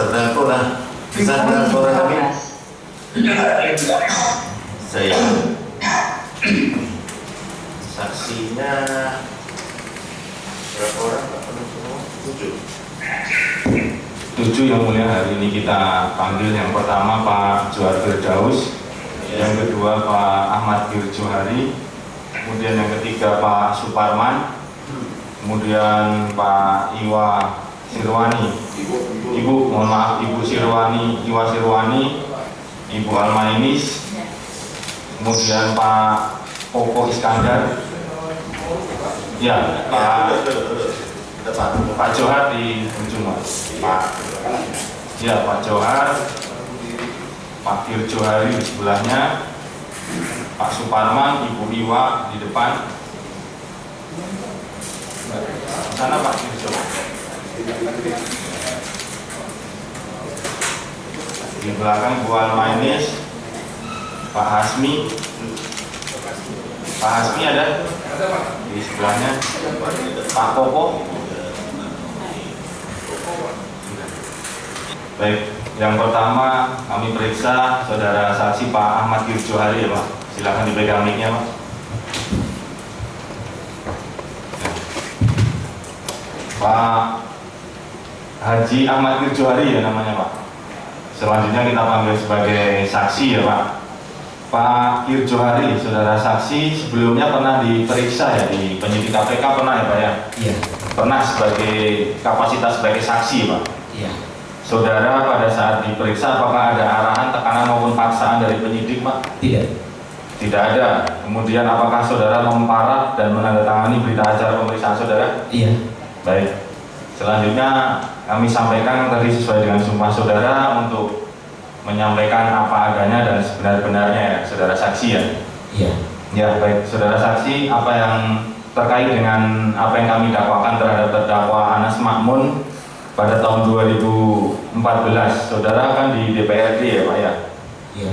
terdakwa bisa dengar suara kami? Saya saksinya berapa orang Pak penuh semua? 7 yang mulia. Hari ini kita panggil yang pertama Pak Johar Firdaus, yang kedua Pak Ahmad Firjohari, kemudian yang ketiga Pak Suparman, kemudian Pak Iwa Sirwani, Ibu mohon maaf Ibu Sirwani, Iwa Sirwani, Ibu Almainis, kemudian Pak Koko Iskandar, ya Pak Johar di ujung Pak Johar, Pak Firjohari di sebelahnya, Pak Suparman, Ibu Iwa di depan, sana Pak Firjohari di belakang Bu Almainis, Pak Hasmi ada di sebelahnya, Pak Koko. Baik, yang pertama kami periksa saudara saksi Pak Ahmad Firjohari ya Pak. Silakan dipegang mic-nya Pak. Pak Haji Ahmad Firjohari ya namanya Pak. Selanjutnya kita panggil sebagai saksi ya Pak. Pak Firjohari, saudara saksi sebelumnya pernah diperiksa ya di penyidik KPK pernah ya Pak ya? Iya. Pernah sebagai kapasitas sebagai saksi Pak? Iya. Saudara pada saat diperiksa apakah ada arahan, tekanan maupun paksaan dari penyidik Pak? Tidak. Tidak ada. Kemudian apakah saudara memparat dan menandatangani berita acara pemeriksaan saudara? Iya. Baik. Selanjutnya kami sampaikan tadi sesuai dengan sumpah saudara untuk menyampaikan apa adanya dan sebenar-benarnya ya, saudara saksi ya? Iya. Ya baik, saudara saksi apa yang terkait dengan apa yang kami dakwakan terhadap terdakwa Anas Makmun pada tahun 2014, saudara kan di DPRD ya Pak ya? Iya.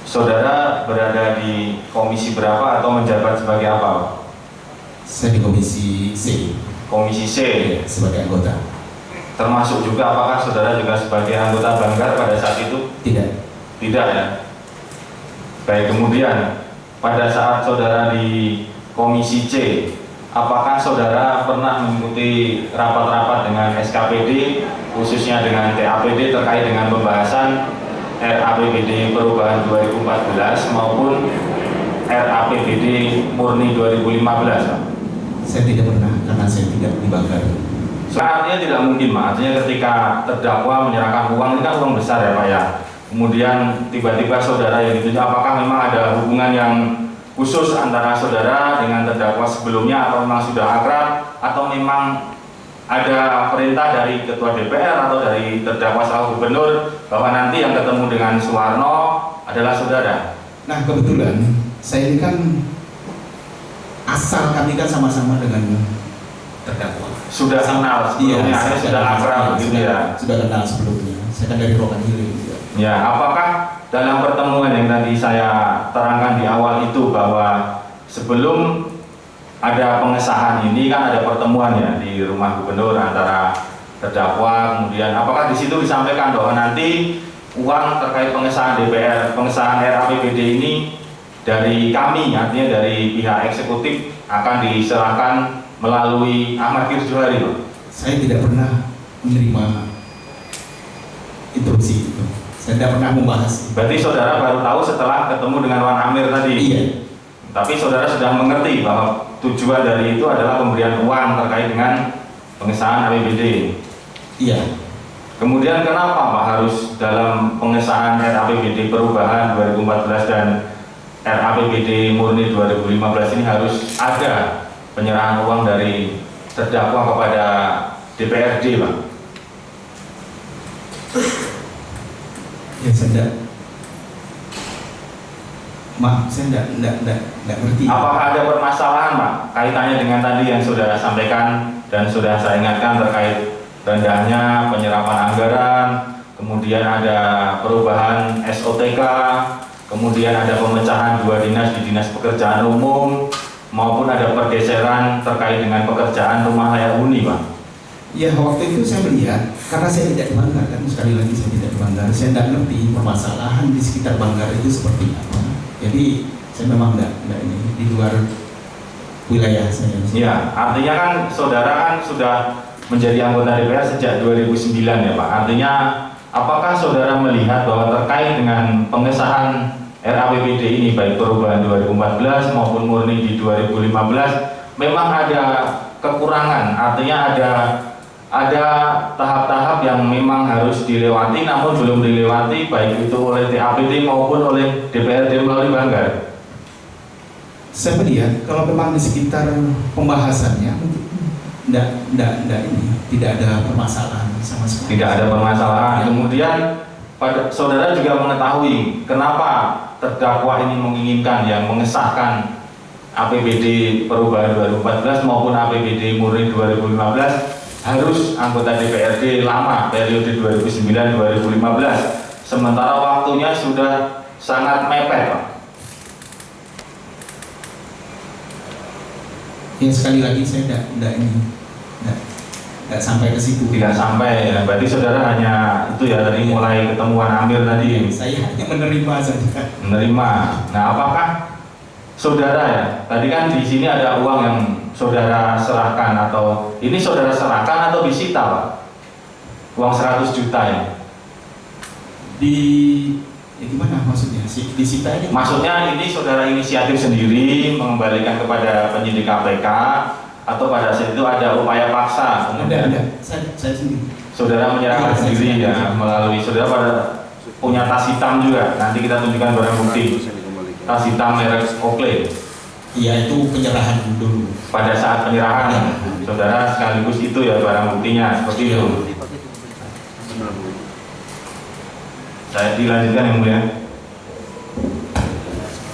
Saudara berada di komisi berapa atau menjabat sebagai apa Pak? Saya di komisi C. Komisi C? Iya, sebagai anggota. Termasuk juga apakah saudara juga sebagai anggota Banggar pada saat itu? Tidak. Tidak ya? Baik, kemudian pada saat saudara di komisi C, apakah saudara pernah mengikuti rapat-rapat dengan SKPD, khususnya dengan TAPD terkait dengan pembahasan RAPBD perubahan 2014 maupun RAPBD murni 2015 Pak? Saya tidak pernah karena saya tidak di Banggar. Artinya tidak mungkin Pak, artinya ketika terdakwa menyerahkan uang, ini kan uang besar ya Pak ya. Kemudian tiba-tiba saudara yang ditunjuk, apakah memang ada hubungan yang khusus antara saudara dengan terdakwa sebelumnya atau memang sudah akrab, atau memang ada perintah dari ketua DPR atau dari terdakwa selaku gubernur bahwa nanti yang ketemu dengan Suwarno adalah saudara? Nah kebetulan saya ini kan asal kami kan sama-sama dengan terdakwa. Sudah kenal sebelumnya, iya, sudah akrab gitu ya? Sudah kenal sebelumnya. Saya kan dari Rokan Hilir juga. Ya, apakah dalam pertemuan yang tadi saya terangkan di awal itu bahwa sebelum ada pengesahan ini kan ada pertemuan ya di rumah gubernur antara terdakwa, kemudian apakah di situ disampaikan bahwa nanti uang terkait pengesahan DPR, pengesahan RAPBD ini dari kami, artinya dari pihak eksekutif akan diserahkan melalui Ahmad Firjohari Pak? Saya tidak pernah menerima instruksi itu. Saya tidak pernah membahas. Berarti saudara baru tahu setelah ketemu dengan Wan Amir tadi? Iya. Tapi saudara sudah mengerti bahwa tujuan dari itu adalah pemberian uang terkait dengan pengesahan APBD? Iya. Kemudian kenapa Pak harus dalam pengesahan RAPBD perubahan 2014 dan RAPBD murni 2015 ini harus ada penyerahan uang dari terdakwa kepada DPRD Pak? Ya saya tidak, maaf saya tidak ngerti. Apakah ada permasalahan Pak kaitannya dengan tadi yang saudara sampaikan dan sudah saya ingatkan terkait rendahnya penyerapan anggaran, kemudian ada perubahan SOTK, kemudian ada pemecahan 2 dinas di Dinas Pekerjaan Umum, maupun ada pergeseran terkait dengan pekerjaan rumah layak huni Pak? Ya waktu itu saya melihat, karena saya tidak di Banggar kan, sekali lagi saya tidak di Banggar, saya tidak ngerti permasalahan di sekitar Banggar itu seperti apa. Jadi saya memang tidak ini di luar wilayah saya. Ya, artinya kan saudara kan sudah menjadi anggota DPR sejak 2009 ya Pak. Artinya apakah saudara melihat bahwa terkait dengan pengesahan RAPBD ini baik perubahan 2014 maupun murni di 2015 memang ada kekurangan, artinya ada tahap-tahap yang memang harus dilewati namun belum dilewati baik itu oleh TAPD maupun oleh DPRD melalui Banggar. Saya melihat kalau memang di sekitar pembahasannya tidak ada permasalahan sama sekali. Tidak ada permasalahan. Kemudian saudara juga mengetahui kenapa terdakwa ini menginginkan yang mengesahkan APBD perubahan 2014 maupun APBD murni 2015 harus anggota DPRD lama periode 2009-2015 sementara waktunya sudah sangat mepet Pak. Ya sekali lagi saya tidak sampai ke situ. Tidak sampai ya, berarti saudara hanya itu ya dari mulai ketemuan Amir tadi. Saya hanya menerima saja. Menerima. Nah, apakah saudara ya? Tadi kan di sini ada uang yang saudara serahkan atau ini saudara serahkan atau disita Pak? Uang 100 juta ya? Gimana maksudnya? Disita ini? Maksudnya ini saudara inisiatif sendiri mengembalikan kepada penyidik KPK atau pada saat itu ada upaya paksa? Ada. Saya sendiri. Saudara menyerahkan Ya, sendiri saya ya melalui saudara pada punya tas hitam juga. Nanti kita tunjukkan barang bukti. Tas hitam merek Oakley. Iya itu penyerahan dulu. Pada saat penyerahan, saudara sekaligus itu ya barang buktinya seperti itu. Saya dilanjutkan yang mulia.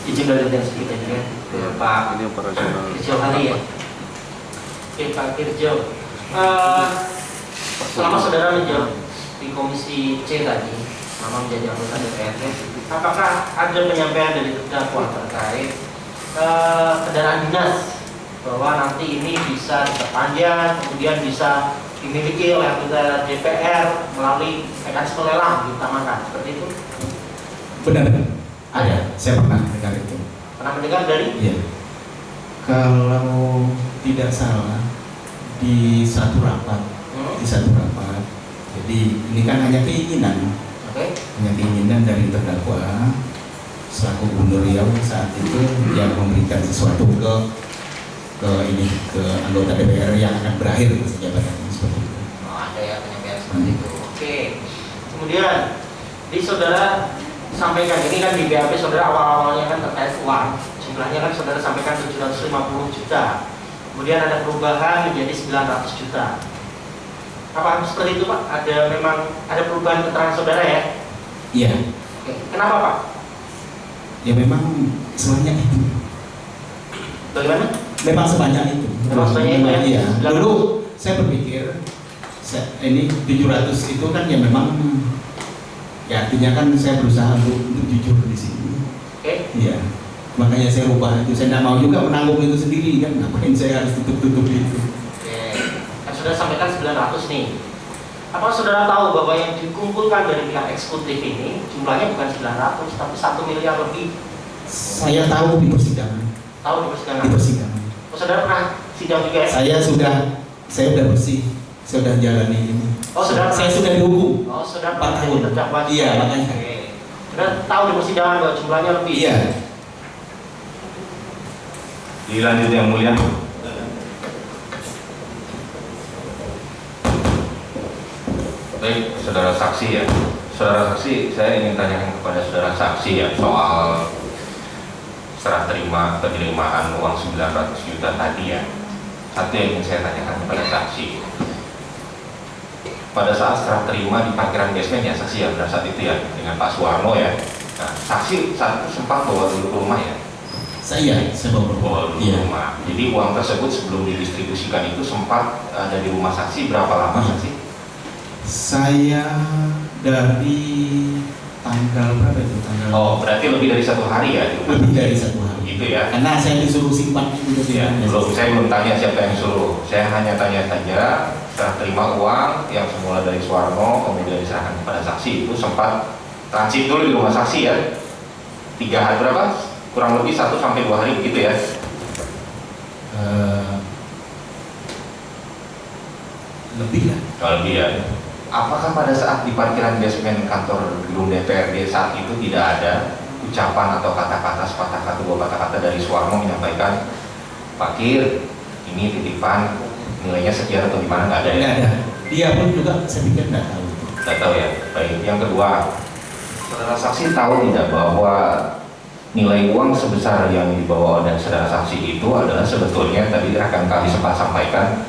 Izin lanjutkan sedikit aja ke Pak Kirjo Hari ya. Oke Pak Kirjo, selama saudara menjawab di Komisi C tadi, selama menjadi anggota DPRD, apakah ada penyampaian dari terdakwa terkait kendaraan dinas bahwa nanti ini bisa diperpanjang, kemudian bisa dimiliki oleh anggota DPR melalui mekanisme lelang diutamakan, seperti itu? Benar. Ada. Saya pernah dengar itu. Pernah mendengar dari? Iya. Kalau tidak salah di satu rapat, jadi ini kan hanya keinginan, hanya keinginan dari terdakwa selaku Gubernur Riau saat itu yang memberikan sesuatu ke anggota DPR yang akan berakhir masa jabatannya seperti itu. Oh, ada ya penyampaian seperti itu. Oke. Kemudian di saudara sampaikan ini kan di BAP saudara awal-awalnya kan terkait uang. Jumlahnya kan saudara sampaikan 750 juta. Kemudian ada perubahan menjadi 900 juta. Apa seperti itu Pak? Memang ada perubahan keterangan saudara ya? Iya. Oke. Kenapa Pak? Ya memang sebanyak itu. Bagaimana? Memang sebanyak itu. Memang sebanyak itu ya? Iya. Dulu saya berpikir ini 700 itu kan ya memang ya artinya kan saya berusaha untuk jujur di sini. Oke. Iya. Makanya saya rubah itu. Saya tidak mau juga menanggung itu sendiri kan. Ngapain saya harus tutup itu? Oke. Kan sudah sampaikan 900 nih. Apa saudara tahu bahwa yang dikumpulkan dari pihak eksekutif ini jumlahnya bukan 900 tapi 1 miliar lebih? Saya tahu di persidangan. Tahu di persidangan? Di persidangan. Oh, saudara pernah sidang juga ya? Saya sudah bersih. Saya sudah jalani ini. Oh, saudara saya sudah dihukum. Oh, saudara 4 pernah tahun. jadi terdakwa. Iya, makanya. Oke. Saudara tahu di persidangan bahwa jumlahnya lebih? Iya. Dilanjut yang mulia. Baik, saudara saksi ya. Saudara saksi, saya ingin tanyakan kepada saudara saksi ya soal serah terima penerimaan uang 900 juta tadi ya. Satu yang ingin saya tanyakan kepada saksi. Pada saat serah terima di parkiran basement ya saksi ya pada saat itu ya dengan Pak Suwarno ya. Nah, saksi saat itu sempat bawa dulu ke rumah ya. Saya Bawa dulu ke rumah. Jadi uang tersebut sebelum didistribusikan itu sempat ada di rumah saksi berapa lama saksi? Saya dari tanggal berapa itu? Oh, berarti lebih dari 1 hari ya? Lebih dari 1 hari. Gitu ya? Karena saya disuruh simpan itu. Ya, saya belum tanya siapa yang suruh. Saya hanya tanya saja serah terima uang yang semula dari Suwarno kemudian diserahkan kepada saksi itu sempat transit dulu di rumah saksi ya, 3 hari berapa? Kurang lebih 1 sampai 2 hari begitu ya? Lebih lah. Lebih ya. Apakah pada saat di parkiran basement kantor gedung DPRD saat itu tidak ada ucapan atau kata-kata, sepatah kata, 2 kata-kata dari Suwarno menyampaikan, Pak Kir, ini titipan nilainya sekian atau gimana? Nggak ada ya? Nggak ada. Dia pun juga saya pikir nggak tahu. Nggak tahu ya. Baik. Yang kedua, saudara saksi tahu tidak bahwa nilai uang sebesar yang dibawa oleh saudara saksi itu adalah sebetulnya tadi rekan kami sempat sampaikan,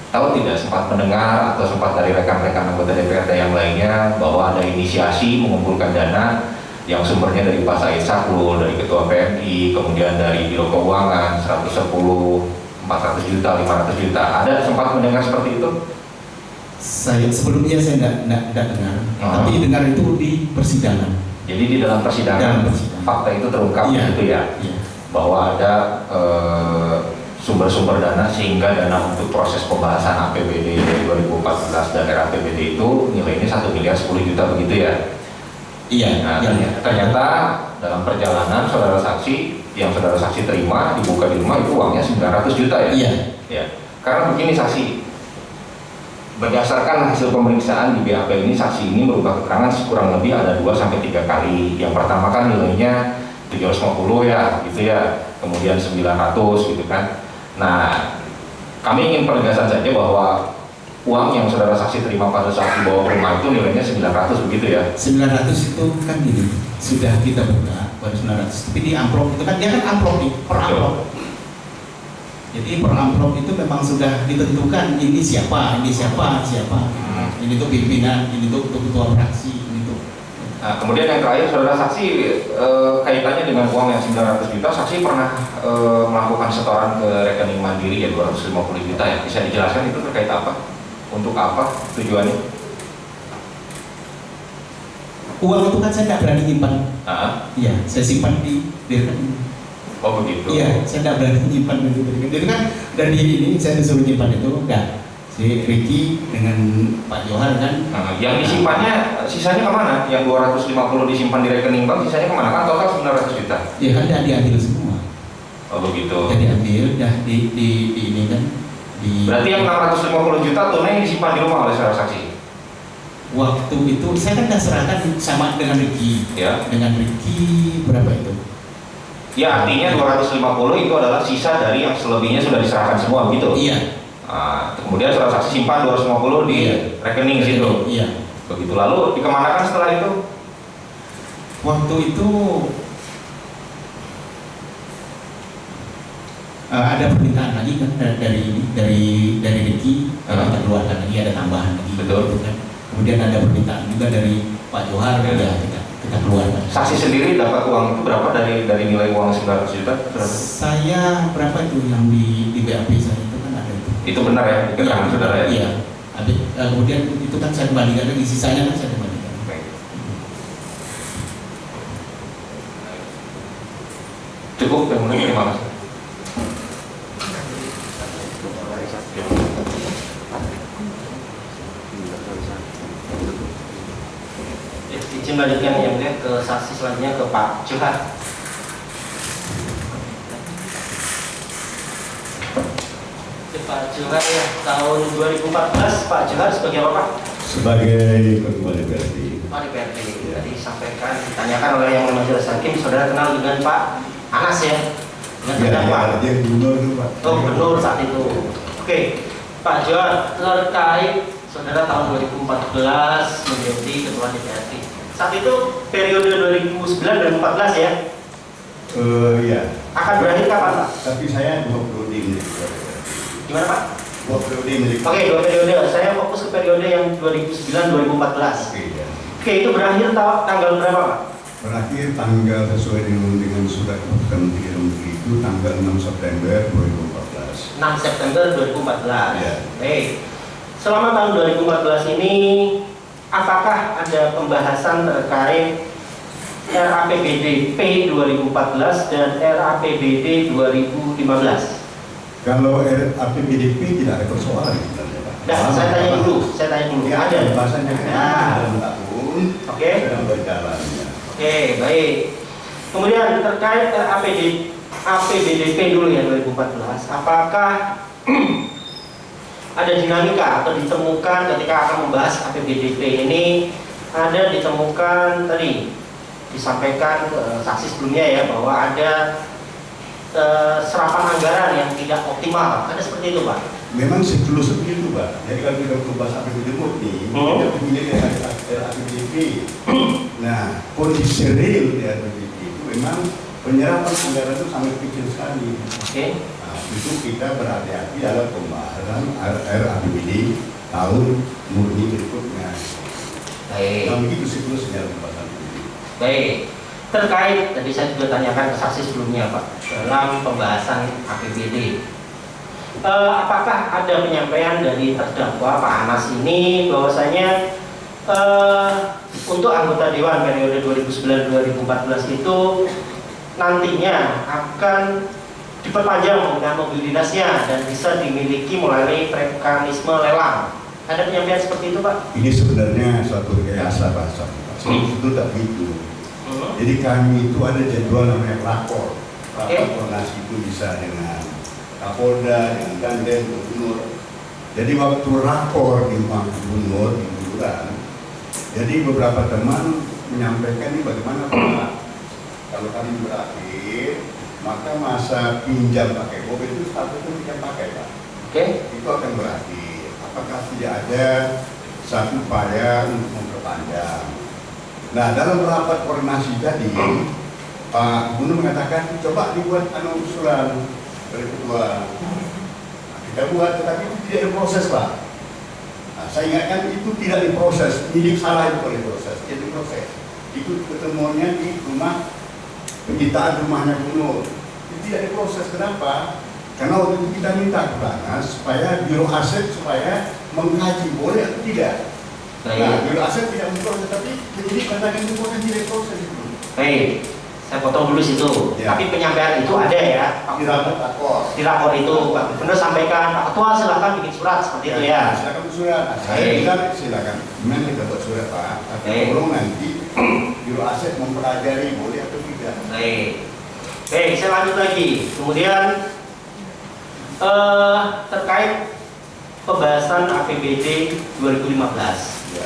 tahu tidak, sempat mendengar atau sempat dari rekan-rekan anggota DPRD yang lainnya bahwa ada inisiasi mengumpulkan dana yang sumbernya dari Pak Said Sakrul, dari Ketua PMI, kemudian dari Biro Keuangan 110, 400 juta, 500 juta. Ada sempat mendengar seperti itu? Saya sebelumnya saya tidak dengar, tapi dengar itu di persidangan. Jadi di dalam persidangan, fakta itu terungkap gitu ya, bahwa ada sumber-sumber dana sehingga dana untuk proses pembahasan APBD 2014 dan RAPBD itu nilainya 1 miliar 10 juta begitu ya. Iya. Nah, ternyata dalam perjalanan saudara saksi yang saudara saksi terima dibuka di rumah itu uangnya 900 juta ya. Iya. Ya. Karena begini saksi, berdasarkan hasil pemeriksaan di BAP ini, saksi ini merubah keterangan kurang lebih ada 2 sampai 3 kali. Yang pertama kan nilainya 750 ya, gitu ya. Kemudian 900 gitu kan. Nah, kami ingin penegasan saja bahwa uang yang saudara saksi terima pada saat dibawa ke rumah itu nilainya 900 begitu ya. 900 itu kan gini, sudah kita buka baru 900. Tapi di amplop itu kan dia kan amplop nih, per amplop. Jadi per amplop itu memang sudah ditentukan ini siapa. Ini tuh pimpinan, ini tuh ketua fraksi, ini tuh. Nah, kemudian yang terakhir saudara saksi kaitannya dengan uang yang 900 juta, saksi pernah melakukan setoran ke rekening Mandiri ya 250 juta ya. Bisa dijelaskan itu terkait apa? Untuk apa tujuannya? Uang itu kan saya nggak berani nyimpan. Iya, saya simpan di rekening. Oh begitu. Iya, saya nggak berani nyimpan di rekening. Itu kan dari ini saya disuruh nyimpan itu enggak. Si Ricky dengan Pak Johar kan. Yang disimpannya sisanya kemana? Yang 250 disimpan di rekening bank, sisanya kemana? Kan total 900 juta. Iya kan dia diambil semua. Oh begitu. Jadi diambil, dah di ini kan. Berarti yang 650 juta tunai disimpan di rumah oleh saudara saksi? Waktu itu saya kan sudah serahkan sama dengan Ricky. Ya. Dengan Ricky berapa itu? Ya artinya 250 itu adalah sisa dari yang selebihnya sudah diserahkan semua gitu? Iya. Kemudian saudara saksi simpan 250 di rekening situ? Iya. Begitu, lalu dikemanakan setelah itu? Waktu itu ada permintaan lagi kan dari Ricky, kita keluarkan lagi, ada tambahan lagi. Betul. Gitu kan. Kemudian ada permintaan juga dari Pak Johar, ya kita keluarkan. Saksi sendiri dapat uang itu berapa dari nilai uang 900 juta? Saya berapa itu yang di BAP saya itu kan ada itu. Itu benar ya, di keterangan saudara ya? Iya. Kemudian itu kan saya kembalikan lagi, sisanya kan saya kembalikan. Baik. Cukup, yang mulia, terima kasih. Izin lanjutkan yang mulia ke saksi selanjutnya ke Pak Johar. Pak Johar ya, tahun 2014 Pak Johar sebagai apa Pak? Sebagai Ketua DPRD. Pak DPRD. Tadi disampaikan, ditanyakan oleh yang majelis hakim, saudara kenal dengan Pak Anas ya? Dengan Pak. Dia gubernur itu Pak. Oh gubernur saat itu. Oke, Pak Johar terkait saudara tahun 2014 menjadi Ketua DPRD. Saat itu periode 2009-2014 ya? Iya. Akan berakhir kapan Pak? Tapi saya 2 periode menjadi Ketua DPRD. Gimana Pak? 2 periode menjadi. Oke, 2 periode. Saya fokus ke periode yang 2009-2014. Oke, ya. Oke, itu berakhir tanggal berapa Pak? Berakhir tanggal sesuai dengan surat keputusan Menteri Dalam Negeri itu tanggal 6 September 2014. 6 September 2014. Ya. Baik. Selama tahun 2014 ini, apakah ada pembahasan terkait RAPBD P 2014 dan RAPBD 2015? Kalau RAPBDP tidak ada persoalan sebenarnya Pak. Nah, saya tanya dulu. Ya, Ada. pembahasannya Nah. dalam tahun Oke. sedang berjalannya. Oke, baik. Kemudian terkait APBDP dulu ya 2014. Apakah ada dinamika atau ditemukan ketika akan membahas APBDP ini ada ditemukan tadi disampaikan saksi sebelumnya ya bahwa ada serapan anggaran yang tidak optimal. Ada seperti itu, Pak? Memang sekelus seperti itu, Pak. Jadi kalau kita membahas APBD murni, kita memilih APBDP. Nah, kondisi real di APBD itu memang penyerapan anggaran itu sangat kecil sekali. Oke. Nah, itu kita berhati-hati dalam pembahasan APBD tahun murni berikutnya. Baik. Nah, begitu siklusnya pembahasan ini. Baik. Terkait tadi saya juga tanyakan ke saksi sebelumnya, Pak, dalam pembahasan APBD. Apakah ada penyampaian dari terdakwa Pak Anas ini bahwasanya untuk anggota Dewan periode 2009-2014 itu nantinya akan diperpanjang penggunaan mobil dinasnya dan bisa dimiliki melalui mekanisme lelang. Ada penyampaian seperti itu, Pak? Ini sebenarnya suatu rekayasa bahasa. Itu tak begitu. Jadi kami itu ada jadwal namanya lapor. Koordinasi itu bisa dengan Kapolda, dengan Dandim, Gubernur. Jadi waktu rapor di Pak Gubernur di Bulan, jadi beberapa teman menyampaikan ini bagaimana Pak, kalau kami berakhir, maka masa pinjam pakai mobil itu statusnya pinjam pakai Pak. Oke. Itu akan berakhir. Apakah tidak ada satu upaya untuk memperpanjang? Nah, dalam rapat koordinasi tadi, Pak Gubernur mengatakan coba dibuat usulan dari ketua. Nah, kita buat, tetapi itu tidak diproses, Pak. Nah, saya ingatkan itu tidak diproses, milik salah itu kalau diproses, tidak diproses. Itu ketemuannya di rumah penyitaan rumahnya Gubernur. Itu tidak diproses. Kenapa? Karena waktu itu kita minta ke Banas supaya Biro Aset supaya mengkaji boleh atau tidak. Nah, Biro Aset tidak memproses, tapi penyidik katakan itu proses tidak proses itu. Baik, saya potong dulu situ. Ya. Tapi penyampaian itu ada ya, Di rapat lapor. di lapor itu Pak Gubernur sampaikan, Pak Ketua silakan bikin surat seperti itu ya. Silakan surat. Nah, saya Baik. bilang silakan. Memang kita buat surat Pak. Tapi Baik. tolong nanti Biro Aset mempelajari boleh atau tidak. Baik. Baik, saya lanjut lagi. Kemudian terkait pembahasan APBD 2015. Ya.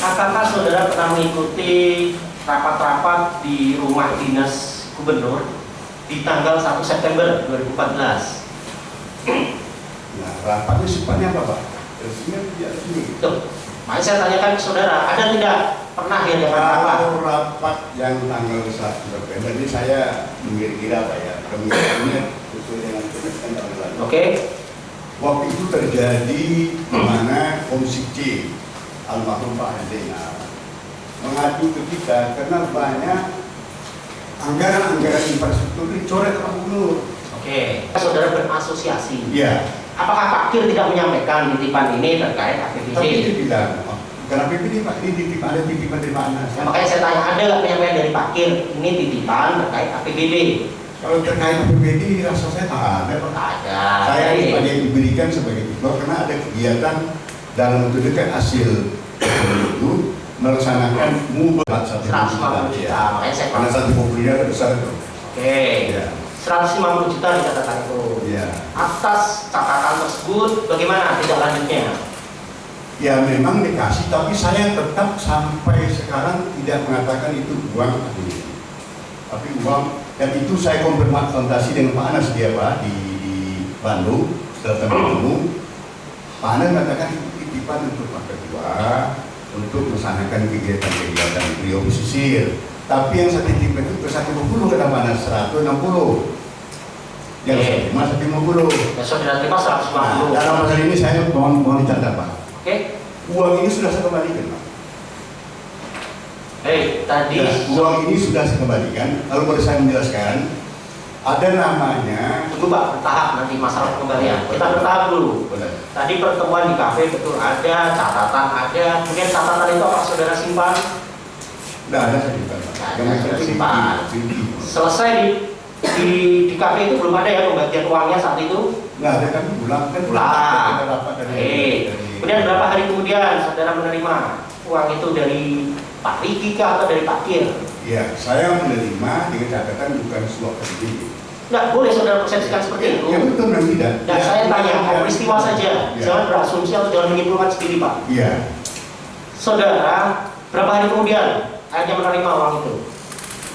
Apakah saudara pernah mengikuti rapat-rapat di rumah dinas gubernur di tanggal 1 September 2014? Nah, rapatnya sifatnya apa Pak? Resmi atau tidak resmi? Tuh, makanya saya tanyakan ke saudara, ada tidak pernah diadakan rapat? Kalau rapat yang tanggal 1 September ini saya mengira-kira Pak ya. Kemungkinannya sesuai dengan keputusan tahun lalu. Oke. Waktu itu terjadi di mana Komisi C almarhum Pak Hendena mengadu ke kita karena banyak anggaran-anggaran infrastruktur dicoret oleh Pak Gubernur. Oke. Saudara berasosiasi. Iya. Apakah Pak Kir tidak menyampaikan titipan ini terkait APBD? Tapi dia bilang, karena PPD Pak ini titipan ada titipan dari Pak Anas. Nah, makanya saya tanya, ada nggak penyampaian dari Pak Kir ini titipan terkait APBD? Kalau terkait PPD rasa saya tak ada Pak. Ada. Saya sebagai diberikan sebagai ketua karena ada kegiatan dalam waktu dekat hasil itu melaksanakan mubah 150 juta. Makanya saya karena satu populer besar itu. Oke. Ya. 150 juta dikatakan itu. Ya. Atas catatan tersebut, bagaimana tidak lanjutnya? Ya memang dikasih, tapi saya tetap sampai sekarang tidak mengatakan itu uang APBD. Tapi uang, dan itu saya konfirmasi dengan Pak Anas dia Pak di Bandung setelah kami ketemu. Pak Anas mengatakan itu titipan untuk Pak Ketua untuk melaksanakan kegiatan-kegiatan beliau pesisir. Tapi yang saya titipkan itu ke 150 kata Pak Anas 160. Yang saya terima 150. Ya saudara terima 150. Nah, dalam masalah ini saya mohon dicatat Pak. Oke. Uang ini sudah saya kembalikan Pak. Tadi Ya, uang ini sudah saya kembalikan. Lalu boleh saya menjelaskan, ada namanya. tunggu Pak, bertahap nanti masalah pengembalian. Kita bertahap dulu. Boleh. Tadi pertemuan di kafe betul ada, catatan ada. Mungkin catatan itu apa saudara simpan? Tidak ada saya bukan Pak. Nggak ada, Yang sudah itu simpan. di- Selesai di di kafe itu belum ada ya pembagian uangnya saat itu? Nggak ada, kan pulang kan Pulang. kita dapat dari Kemudian berapa hari kemudian saudara menerima uang itu dari Pak Riki kah atau dari Pak Kir? Ya, saya menerima dengan catatan bukan suap sendiri. Nggak boleh saudara persepsikan seperti itu. Ya betul, dan tidak. Dan saya tanya, peristiwa saja, Ya. jangan berasumsi atau jangan menyimpulkan sendiri Pak. Iya. Saudara, berapa hari kemudian hanya menerima uang itu?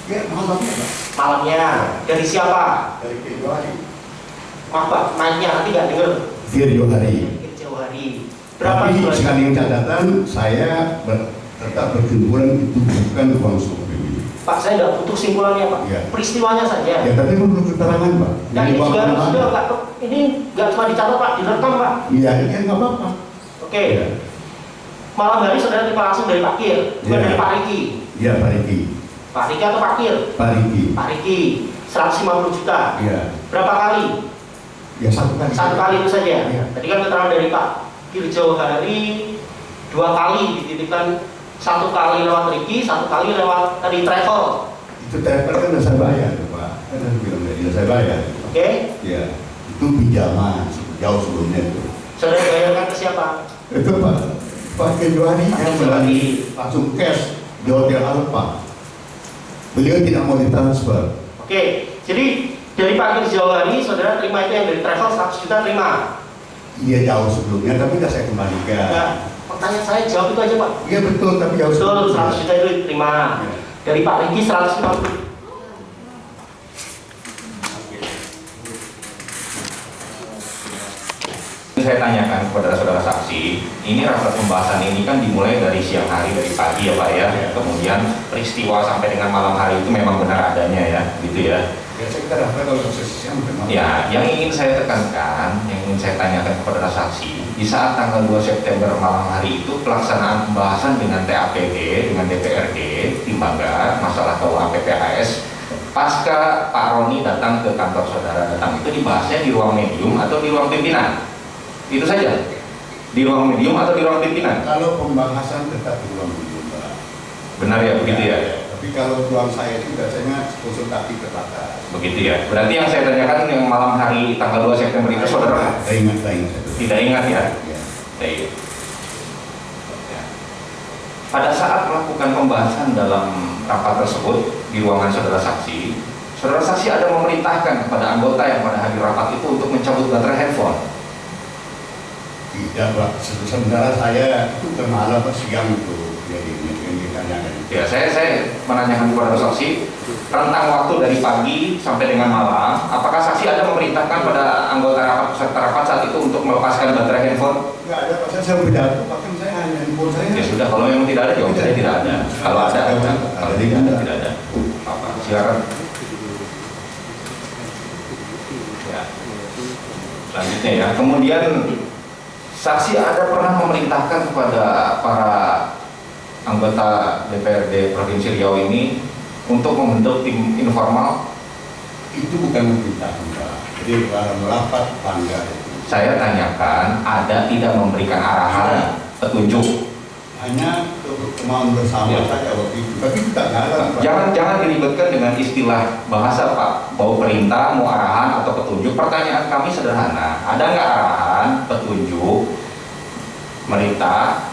Ya, malamnya Pak. Malamnya, dari siapa? Dari Februari. Maaf Pak, mainnya nanti nggak denger. Februari. Jauh hari. Berapa Tapi bulan? sekali catatan saya tetap berkesimpulan itu bukan uang suap ini. Pak, saya nggak butuh simpulannya Pak. Ya. Peristiwanya saja. Ya, tapi perlu keterangan Pak. Dan ini uang juga mana? sudah nggak, ini nggak cuma dicatat Pak, direkam Pak. Iya, iya nggak apa-apa. Oke. Ya. Malam hari saudara terima langsung dari Pak Kir, bukan Ya. dari Pak Riki. Iya, Pak Riki. Pak Riki atau Pak Kir? Pak Riki. Pak Riki, 150 juta. Iya. Berapa kali? Ya, satu kali. Satu kali itu saja. Iya. Tadi kan keterangan dari Pak Kir jauh hari 2 kali dititipkan, 1 kali lewat Riki, 1 kali lewat tadi travel. Itu travel kan udah saya bayar Pak. Kan saya bilang tadi udah saya bayar. Oke? Ya, itu pinjaman jauh sebelumnya itu. Saudara bayarkan ke siapa? Itu Pak Februari Pak yang Februari. langsung cash di Hotel Alfa. Beliau tidak mau ditransfer. Oke, jadi dari Pak Kir jauh hari, saudara terima itu yang dari travel 100 juta terima. Iya jauh sebelumnya, tapi udah saya kembalikan. Nah, pertanyaan saya jawab itu aja Pak. Iya betul, tapi jauh Betul, sebelumnya. 100 juta itu diterima. Ya. Dari Pak Riki 150. Saya tanyakan kepada saudara saksi, ini rapat pembahasan ini kan dimulai dari siang hari, dari pagi ya Pak ya. Kemudian peristiwa sampai dengan malam hari itu memang benar adanya ya, gitu ya. Ya saya kira kalau prosesnya memang. Ya, yang ingin saya tekankan, yang ingin saya tanyakan kepada saksi, di saat tanggal 2 September malam hari itu pelaksanaan pembahasan dengan TAPD, dengan DPRD, tim Banggar, masalah KUA PPAS, pasca Pak Roni datang ke kantor saudara datang itu dibahasnya di ruang medium atau di ruang pimpinan? Itu saja, di ruang medium atau di ruang pimpinan? Kalau pembahasan tetap di ruang medium Pak. Benar ya, begitu ya? Tapi kalau ruang saya itu biasanya konsultasi terbatas. Begitu ya. Berarti yang saya tanyakan yang malam hari tanggal 2 September itu saudara Saya ingat. tidak ingat ya? Ya. Baik. Ya. Pada saat melakukan pembahasan dalam rapat tersebut di ruangan saudara saksi ada memerintahkan kepada anggota yang pada hari rapat itu untuk mencabut baterai handphone. Tidak Pak, sebenarnya saya itu bermalam siang itu jadi yang ditanyakan. Ya, saya menanyakan kepada saksi rentang waktu dari pagi sampai dengan malam, apakah saksi ada memerintahkan pada anggota rapat peserta rapat saat itu untuk melepaskan baterai handphone? Enggak ada Pak, saya pidato, bahkan saya hanya handphone saya. Ya sudah, kalau memang tidak ada jawab saya tidak ada. Kalau ada, kalau tidak ada. Apa? Silakan. Ya. Selanjutnya ya, kemudian saksi ada pernah memerintahkan kepada para anggota DPRD Provinsi Riau ini untuk membentuk tim informal? Itu bukan memerintah Pak. Jadi merapat Banggar itu. Saya tanyakan, ada tidak memberikan arahan, petunjuk? Hanya kemauan bersama Ya. saja waktu itu. Tapi tidak jalan Pak. Jangan diribetkan dengan istilah bahasa Pak, mau perintah, mau arahan atau petunjuk. Pertanyaan kami sederhana, ada nggak arahan, petunjuk, merintah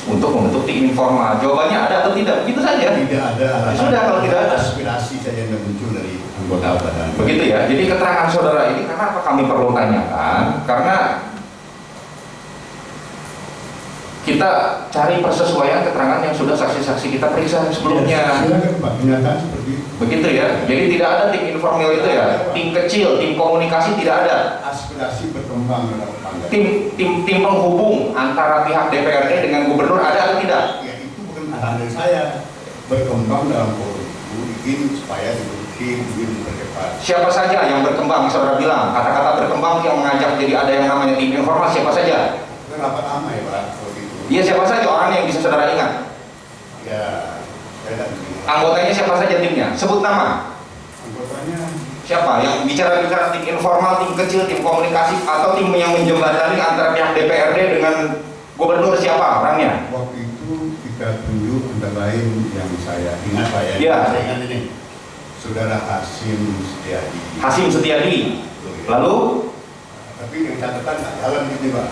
untuk membentuk tim informal? Jawabannya ada atau tidak? Begitu saja. Tidak ada arahan. Sudah, kalau tidak ada. Aspirasi saja yang muncul dari anggota badan. Begitu ya. Jadi keterangan saudara ini karena apa kami perlu tanyakan? Karena kita cari persesuaian keterangan yang sudah saksi-saksi kita periksa sebelumnya. Silakan Pak, kenyataan seperti itu. Begitu ya. Jadi tidak ada tim informal itu ya. Tim kecil, tim komunikasi tidak ada. Aspirasi berkembang dalam Banggar. Tim penghubung antara pihak DPRD dengan gubernur ada atau tidak? Ya itu bukan arahan dari saya. Berkembang dalam forum itu ingin supaya dibentuk ingin mempercepat. Siapa saja yang berkembang? Saudara bilang kata-kata berkembang yang mengajak jadi ada yang namanya tim informal, siapa saja? Itu rapat lama ya Pak waktu itu. Iya, siapa saja orang yang bisa saudara ingat? Ya, saya tidak ingat. Anggotanya siapa saja timnya? Sebut nama. Anggotanya Siapa yang bicara tim informal, tim kecil, tim komunikasi, atau tim yang menjembatani antara pihak DPRD dengan gubernur, siapa orangnya? waktu itu kita tunjuk antara lain yang saya ingat Pak ya. Iya. Saya ingat ini. Saudara Hasim Setiadi. Hasim Setiadi. Lalu Tapi yang catatan nggak jalan gitu Pak.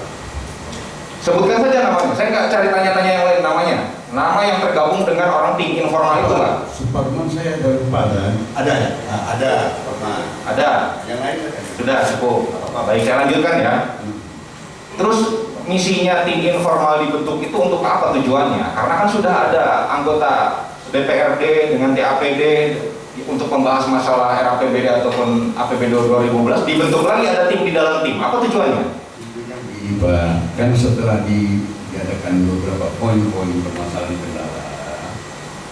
sebutkan saja namanya. Saya nggak cari tanya-tanya yang lain namanya. Nama yang tergabung dengan orang tim informal itu Pak. Suparman saya ada lupa kan. Ada ya? Nah, ada pernah. Ada. Yang lain ada. Sudah cukup. Baik, saya lanjutkan ya. Terus misinya tim informal dibentuk itu untuk apa tujuannya? Karena kan sudah ada anggota DPRD dengan TAPD untuk membahas masalah RAPBD ataupun APBD 2012, dibentuk lagi ada tim di dalam tim. Apa tujuannya? Tentunya begini Pak, kan setelah diadakan beberapa poin-poin permasalahan kendala,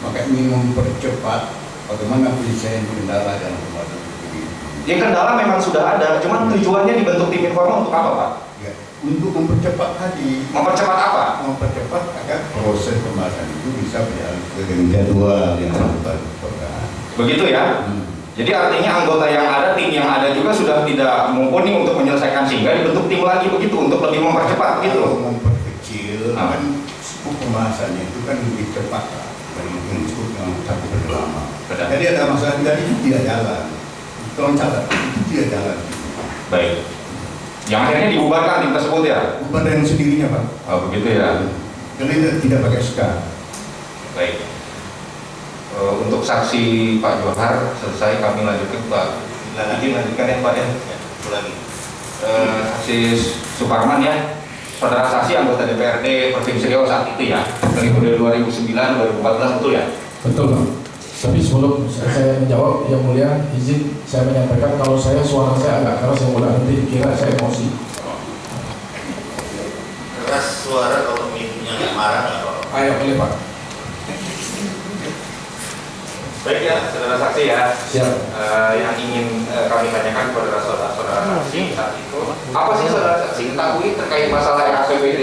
maka ingin mempercepat bagaimana penyelesaian kendala dalam pembahasan ini. Ya kendala memang sudah ada, cuman tujuannya dibentuk tim informal untuk apa Pak? Ya, untuk mempercepat tadi, Mempercepat apa? mempercepat agar proses pembahasan itu bisa berjalan dengan jadwal yang tertentu. Begitu ya? Jadi artinya anggota yang ada, tim yang ada juga sudah tidak mumpuni untuk menyelesaikan sehingga dibentuk tim lagi begitu untuk lebih mempercepat gitu. Kalau memperkecil, kan skop pembahasannya itu kan lebih cepat dari yang skop yang satu lama. Benar. Jadi ada masalah tadi itu tidak jalan. Tolong catat, itu tidak jalan. Baik. Yang akhirnya dibubarkan tim tersebut ya? Bukan dengan sendirinya Pak. Oh begitu ya? Karena itu tidak pakai SK. Baik. Untuk saksi Pak Johar selesai, kami lanjutkan Pak. Izin lanjutkan ya Pak ya. Lagi. Saksi Suparman ya. Saudara saksi anggota DPRD Provinsi Riau saat itu ya. Periode 2009-2014 betul ya? Betul Pak. Tapi sebelum saya menjawab, yang mulia izin saya menyampaikan kalau suara saya agak keras, yang mulia nanti dikira saya emosi. Keras suara kalau pemimpinnya nggak marah nggak apa-apa. Ayo boleh Pak. Baik ya, saudara saksi ya. Siap. Yang ingin kami tanyakan kepada saudara-saudara saksi saat itu, apa sih saudara saksi ketahui terkait masalah RAPBD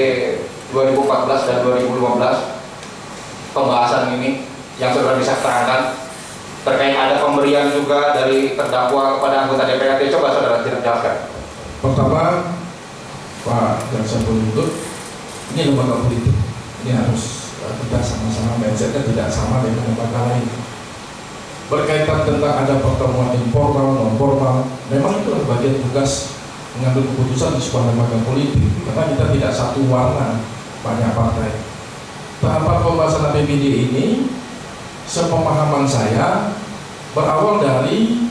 2014 dan 2015 pembahasan ini yang saudara bisa terangkan terkait ada pemberian juga dari terdakwa kepada anggota DPRD? Coba saudara jelaskan. Pertama, Pak Jaksa Penuntut, ini lembaga politik. Ini harus kita sama-sama mindsetnya tidak sama dengan lembaga lain. Berkaitan tentang ada pertemuan informal, non formal, memang itu bagian tugas mengambil keputusan di sebuah lembaga politik, karena kita tidak satu warna, banyak partai. Tahapan pembahasan APBD ini, sepemahaman saya, berawal dari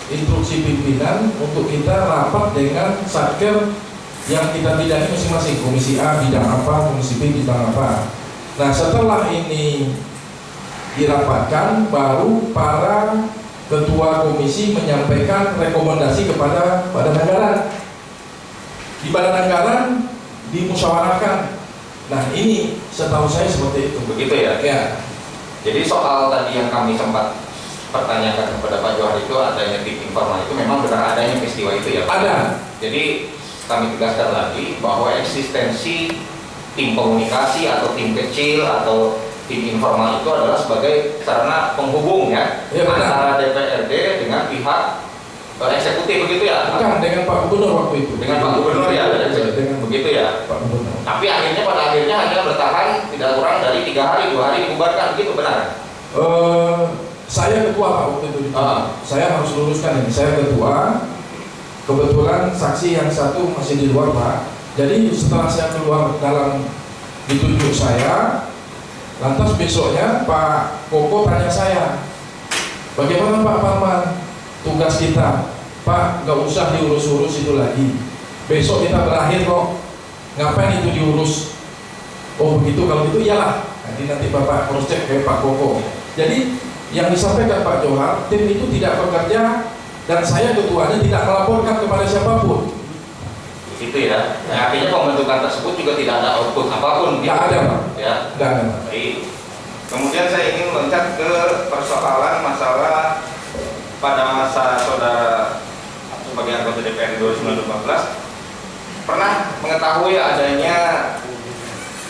instruksi pimpinan untuk kita rapat dengan satker yang kita bidani masing-masing, komisi A bidang apa, komisi B bidang apa. Nah setelah ini dirapatkan, baru para ketua komisi menyampaikan rekomendasi kepada badan anggaran. Di badan anggaran dimusyawarahkan. Nah ini setahu saya seperti itu. Begitu ya? Ya. Jadi soal tadi yang kami sempat pertanyakan kepada Pak Johar itu adanya tim informal itu memang benar adanya peristiwa itu ya Pak? Ada. Jadi kami tegaskan lagi bahwa eksistensi tim komunikasi atau tim kecil atau tim informal itu adalah sebagai sarana penghubung ya, antara DPRD dengan pihak eksekutif begitu ya? Bukan, dengan Pak Gubernur waktu itu. Dengan Pak Gubernur ya, dengan begitu ya? Pak Gubernur. Tapi akhirnya pada akhirnya hanya bertahan tidak kurang dari 3 hari, 2 hari dibubarkan, begitu benar? Saya ketua Pak waktu itu. Saya harus luruskan ini. Saya ketua. Kebetulan saksi yang satu masih di luar Pak. Jadi setelah saya keluar dalam ditunjuk saya, lantas besoknya Pak Koko tanya saya, bagaimana Pak Parman tugas kita? Pak, nggak usah diurus-urus itu lagi. Besok kita berakhir kok. Ngapain itu diurus? Oh begitu, kalau gitu iyalah. Nanti Bapak cross check ke Pak Koko. Jadi yang disampaikan Pak Johar, tim itu tidak bekerja dan saya ketuanya tidak melaporkan kepada siapapun. Begitu ya. Nah, artinya pembentukan tersebut juga tidak ada output apapun. Nggak ada Pak. Ya. Nggak ada. Baik. Kemudian saya ingin loncat ke persoalan masalah pada masa saudara sebagai anggota DPR 2014 pernah mengetahui adanya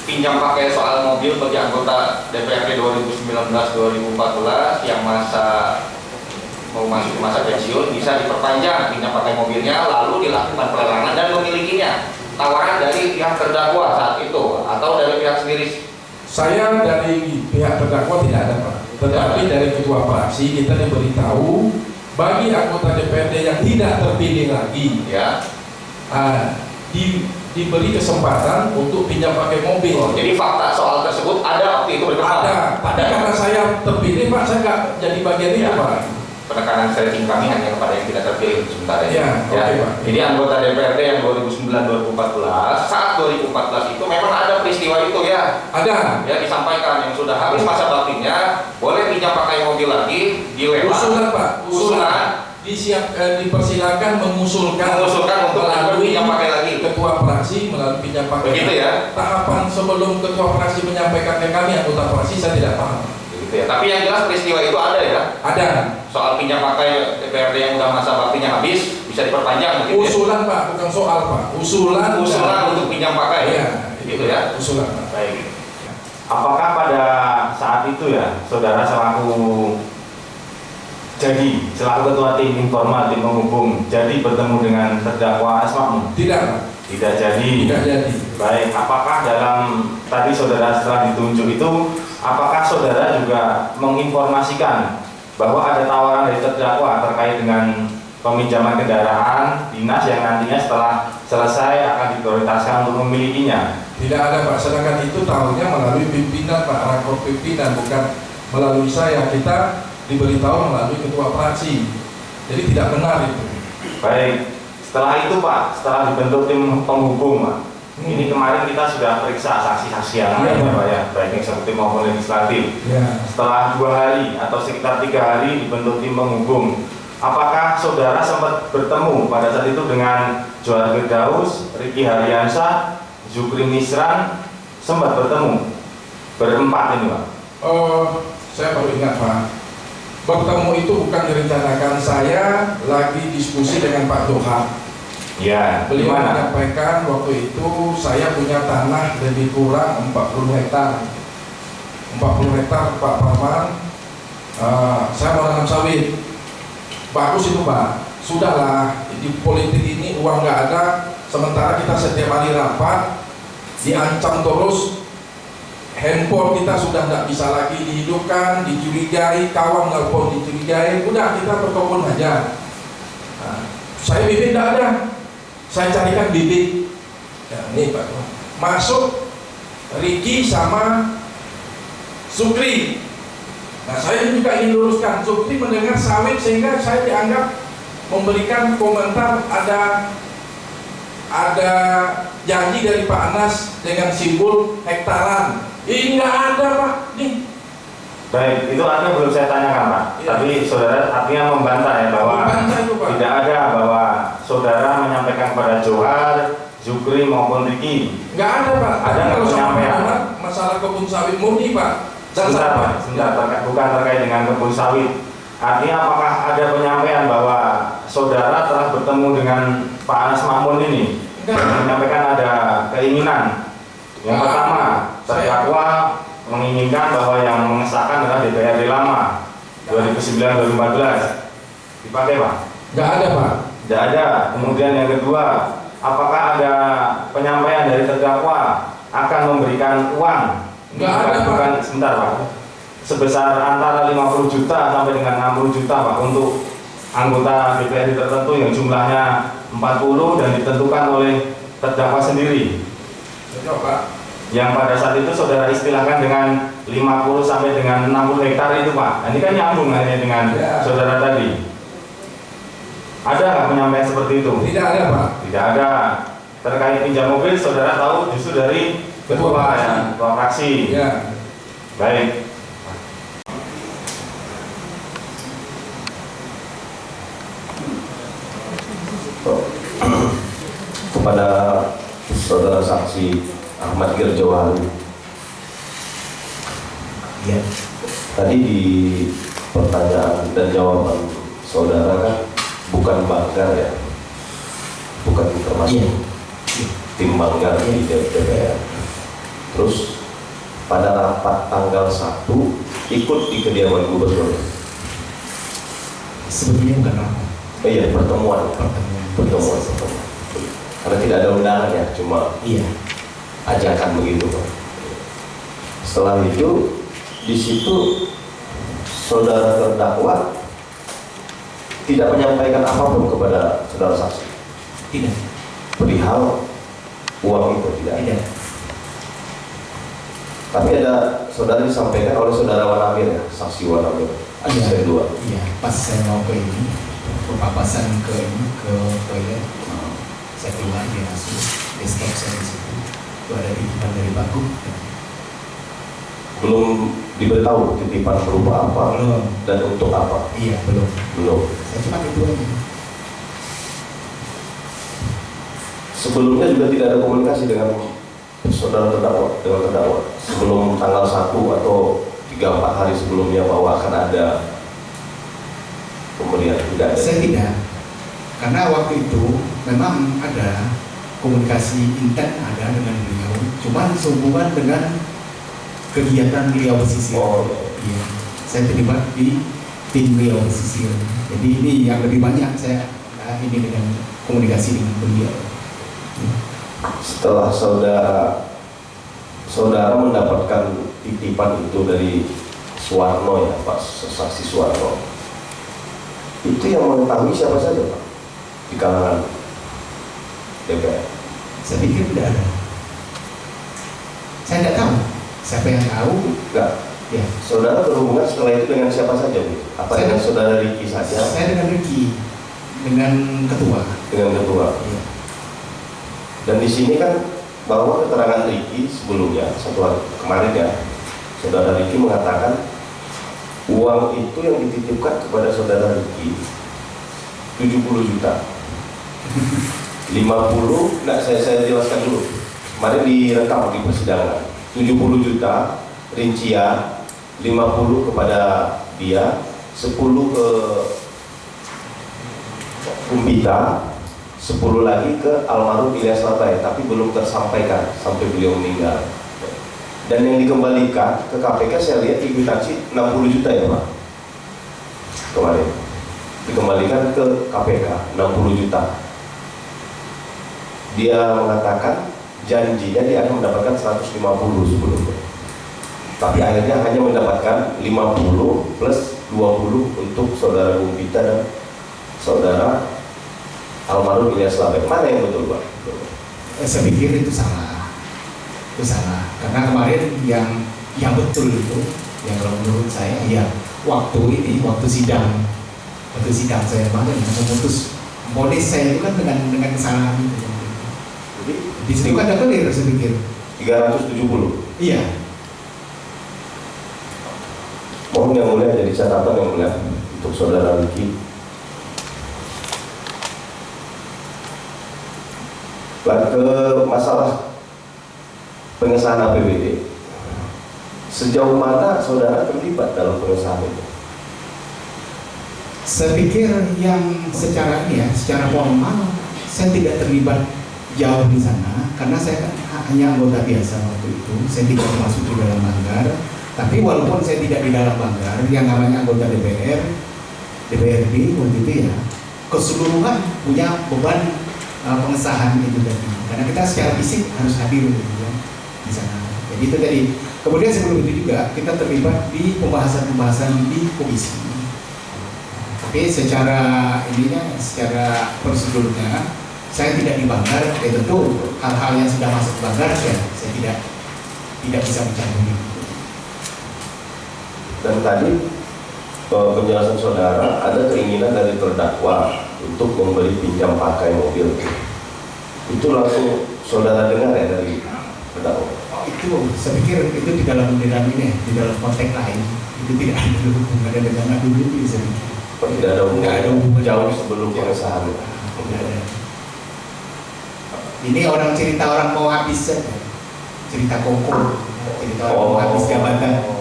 pinjam pakai soal mobil bagi anggota DPRD 2019-2014 yang mau masuk ke masa pensiun bisa diperpanjang pinjam pakai mobilnya, lalu dilakukan pelelangan dan memilikinya. Tawaran dari pihak terdakwa saat itu atau dari pihak sendiri? Saya dari pihak terdakwa tidak ada Pak. Tetapi dari ketua fraksi kita diberitahu bagi anggota DPRD yang tidak terpilih lagi, Ya. diberi kesempatan untuk pinjam pakai mobil. Oh, jadi fakta soal tersebut ada waktu itu berkembang. Tapi karena saya terpilih Pak, saya nggak jadi bagian itu Ya. Pak. Penekanan stretching kami hanya kepada yang tidak terpilih sementara ini. Ya, oke, Pak. Jadi anggota DPRD yang 2009-2014, saat 2014 itu memang ada peristiwa itu ya. Ada. Ya, disampaikan yang sudah habis masa baktinya boleh pinjam pakai mobil lagi, dilelang. Usulan Pak, Usulan dipersilakan mengusulkan untuk melalui pinjam pakai lagi. ketua fraksi melalui pinjam pakai. Begitu ya. Tahapan sebelum ketua fraksi menyampaikan ke kami anggota fraksi saya tidak paham. Gitu ya. Tapi yang jelas peristiwa itu ada ya. Ada. Soal pinjam pakai DPRD yang udah masa baktinya habis bisa diperpanjang begitu ya. Usulan Pak, bukan soal Pak. Usulan Untuk pinjam pakai ya, gitu ya. Usulan Pak. Baik. Apakah pada saat itu ya, saudara selaku ketua tim informal, tim penghubung, jadi bertemu dengan terdakwa Anas Makmun? Tidak Pak. Tidak jadi. Tidak jadi. Baik, apakah dalam tadi saudara setelah ditunjuk itu, apakah saudara juga menginformasikan bahwa ada tawaran dari terdakwa terkait dengan peminjaman kendaraan dinas yang nantinya setelah selesai akan diprioritaskan untuk memilikinya? Tidak ada Pak, sedangkan itu tahunya melalui pimpinan Pak, rakor pimpinan, bukan melalui saya. Kita diberitahu melalui ketua fraksi, jadi tidak benar itu. Baik, setelah itu Pak, setelah dibentuk tim penghubung Pak, ini kemarin kita sudah periksa saksi-saksi yang lain Pak ya, baik eksekutif maupun legislatif. Ya. Setelah 2 hari atau sekitar 3 hari dibentuk tim penghubung, apakah saudara sempat bertemu pada saat itu dengan Johan Firdaus, Ricky Haryansyah, Zukri Misran, sempat bertemu berempat ini Pak? Saya baru ingat Pak, bertemu itu bukan direncanakan. Saya lagi diskusi dengan Pak Doha. Ya, Beliau gimana? menyampaikan waktu itu saya punya tanah lebih kurang 40 hektar. 40 hektar Pak Parman, saya mau nanam sawit. Bagus itu Pak, sudahlah, di politik ini uang nggak ada, sementara kita setiap hari rapat diancam terus, handphone kita sudah nggak bisa lagi dihidupkan, dicurigai, kawan nelpon dicurigai, udah kita berkebun aja. Saya bibit nggak ada, saya carikan bibit. Ya, ini Pak, masuk Ricky sama Sukri. Nah, saya juga ingin luruskan, Sukri mendengar sawit sehingga saya dianggap memberikan komentar ada janji dari Pak Anas dengan simbol hektaran. Ini nggak ada Pak, nih. Baik, itu artinya belum saya tanyakan Pak. Ya. Tapi saudara artinya membantah ya bahwa Membantah itu, Pak. tidak ada bahwa saudara menyampaikan kepada Johar, Zukri maupun Ricky. Nggak ada Pak. Ada Tapi kalau sama penyampaian? Pak Anas, masalah kebun sawit murni Pak. Sebentar Pak, bukan terkait dengan kebun sawit. Artinya apakah ada penyampaian bahwa saudara telah bertemu dengan Pak Anas Makmun ini? Enggak. Menyampaikan ada keinginan. Yang pertama, terdakwa menginginkan bahwa yang mengesahkan adalah DPRD lama 2009-2014. Dipakai Pak? Nggak ada Pak. Tidak ada. Kemudian yang kedua, apakah ada penyampaian dari terdakwa akan memberikan uang? Nggak ada, Pak. Bukan, sebentar Pak. Sebesar antara 50 juta sampai dengan 60 juta Pak untuk anggota DPRD tertentu yang jumlahnya 40 dan ditentukan oleh terdakwa sendiri. Betul Pak. Yang pada saat itu saudara istilahkan dengan 50 sampai dengan 60 hektar itu Pak. Nah, ini kan nyambung hanya dengan Ya. saudara tadi. Ada nggak penyampaian seperti itu? Tidak ada Pak. Tidak ada. Terkait pinjam mobil, saudara tahu justru dari ketua ya, ketua fraksi. Ya. Baik. Kepada saudara saksi Ahmad Girjawali, Ya. tadi di pertanyaan dan jawaban saudara kan bukan banggar ya, bukan termasuk tim banggar di DPR. Terus pada rapat tanggal 1 ikut di kediaman gubernur. Sebetulnya bukan apa. Iya, pertemuan. Karena tidak ada undangan ya, cuma Iya. ajakan begitu Pak. Setelah itu di situ saudara terdakwa tidak menyampaikan apapun kepada saudara saksi Tidak. perihal uang itu, tidak? Tidak. Tapi ada saudara disampaikan oleh saudara Wanamir ya, saksi Wanamir, asisten 2. Iya, pas saya mau ke ini, papasan ke toilet, saya keluar, dia masuk, dia stop saya di situ. Itu ada titipan dari Baku. Belum diberitahu titipan berupa apa Belum. dan untuk apa? Iya, belum. Belum. Saya cuma itu aja. Sebelumnya juga tidak ada komunikasi dengan saudara terdakwa sebelum tanggal 1 atau 3-4 hari sebelumnya bahwa akan ada pemberian, tidak ada. Saya tidak, karena waktu itu memang ada komunikasi intens ada dengan beliau, cuman sehubungan dengan kegiatan beliau pesisir. Oh, iya. Saya terlibat di tim beliau pesisir. Jadi ini yang lebih banyak saya ini dengan komunikasi dengan beliau. Setelah saudara mendapatkan titipan itu dari Suwarno ya, Pak saksi Suwarno, itu yang mengetahui siapa saja Pak di kalangan DPR? Saya pikir tidak ada. Saya tidak tahu siapa yang tahu. Enggak. Ya. Saudara berhubungan setelah itu dengan siapa saja Bu? Apa Saya dengan saudara Riki saja? Saya dengan Ricky, dengan ketua. Dengan ketua. Iya. Dan di sini kan bahwa keterangan Riki sebelumnya satu hari kemarin ya, saudara Riki mengatakan uang itu yang dititipkan kepada saudara Riki 70 juta. 50, enggak saya jelaskan dulu. Kemarin direkam di persidangan. 70 juta rincian, 50 kepada dia, 10 ke Umbita, 10 lagi ke almarhum Ilyas Labai, tapi belum tersampaikan sampai beliau meninggal. Dan yang dikembalikan ke KPK saya lihat ekuitansi 60 juta ya Pak. Kemarin dikembalikan ke KPK 60 juta. Dia mengatakan janjinya dia akan mendapatkan 150 sebelumnya. Tapi akhirnya hanya mendapatkan 50 plus 20 untuk saudara Umbita dan saudara almarhum Ilyas Labai. Mana yang betul Pak? Saya pikir itu salah. Itu salah. Karena kemarin yang betul itu, yang kalau menurut saya, ya waktu sidang saya kemarin memutus vonis saya itu kan dengan kesalahan itu. Jadi Di situ kan ada clear saya pikir. 370. Iya. Mohon yang mulia jadi catatan yang mulia untuk saudara Riki. Lalu ke masalah pengesahan APBD, sejauh mana saudara terlibat dalam pengesahan itu? Saya pikir yang secara formal saya tidak terlibat jauh di sana karena saya kan hanya anggota biasa waktu itu. Saya tidak masuk di dalam banggar. Tapi walaupun saya tidak di dalam banggar, yang namanya anggota DPRD waktu itu ya keseluruhan punya beban pengesahan itu tadi. Karena kita secara fisik harus hadir gitu ya di sana. Jadi itu tadi. Kemudian sebelum itu juga kita terlibat di pembahasan di komisi. Tapi secara prosedurnya saya tidak di banggar. Tentu hal-hal yang sudah masuk ke banggar saya tidak bisa mencampuri. Dan tadi penjelasan saudara ada keinginan dari terdakwa untuk membeli pinjam pakai mobil. Itu langsung saudara dengar ya dari terdakwa? Itu saya pikir itu di dalam ini, di dalam konteks lain itu tidak ada hubungannya dengan dulu itu saya pikir. Tidak ada hubungan jauh sebelum Ya. pengesahan. Tidak ada. Ini cerita orang mau habis saja, cerita kongko, cerita orang mau habis jabatan.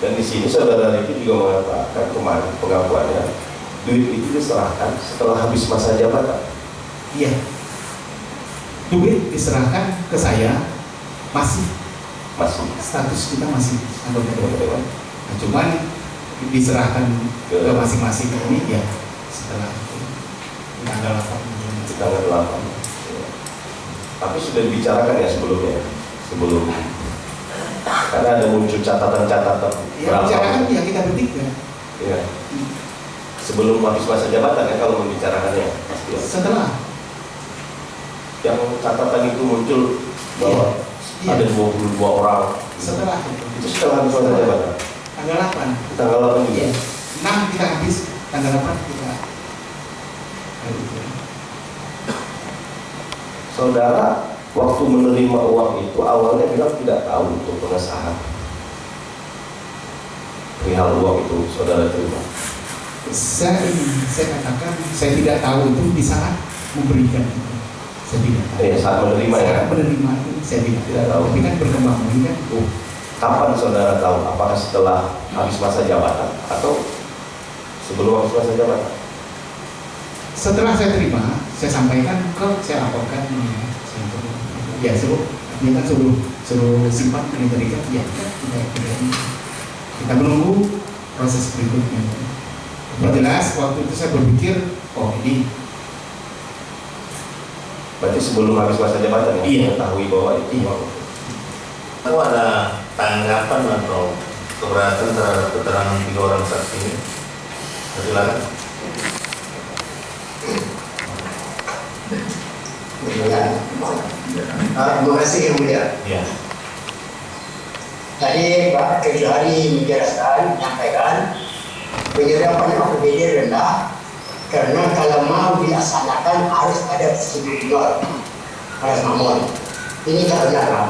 Dan di sini saudara Riki juga mengatakan kemarin pengakuannya duit itu diserahkan setelah habis masa jabatan. Iya. Duit diserahkan ke saya masih status kita masih anggota DPR. Nah, cuman diserahkan ke masing-masing ini ya setelah tanggal 8. Tanggal 8. Tapi sudah dibicarakan ya sebelumnya, sebelum Karena ada muncul catatan-catatan Ya, bicarakan ya kita bertiga. Ya. Sebelum habis masa jabatan ya kalau membicarakannya pasti. Setelah. Yang catatan itu muncul bahwa Iya. ada 22 orang. Setelah Itu setelah habis masa jabatan. tanggal 8. Tanggal 8 juga. Iya. 6 kita habis, tanggal 8 kita. Saudara waktu menerima uang itu awalnya bilang tidak tahu untuk pengesahan perihal uang itu saudara terima. Saya katakan saya tidak tahu itu di saat memberikan itu. Saya tidak tahu. Saat menerima ya. Saat menerima itu saya tidak tahu. Tapi kan berkembang lagi kan. Kapan saudara tahu? Apakah setelah habis masa jabatan atau sebelum habis masa jabatan? Setelah saya terima, saya sampaikan saya laporkan ya suruh dia kan suruh simpan menitarikan ya kita menunggu proses berikutnya. Yang jelas waktu itu saya berpikir ini berarti sebelum habis masa jabatan ya? Iya. Mengetahui bahwa itu uang. Aku ada tanggapan atau keberatan terhadap keterangan 3 orang saksi ini? Silakan. Terima kasih yang mulia. Ya. Tadi Pak Kejari menjelaskan, menyampaikan penyerapan APBD rendah karena kalau mau dilaksanakan harus ada distributor, harus makmur. Ini tak benar Pak.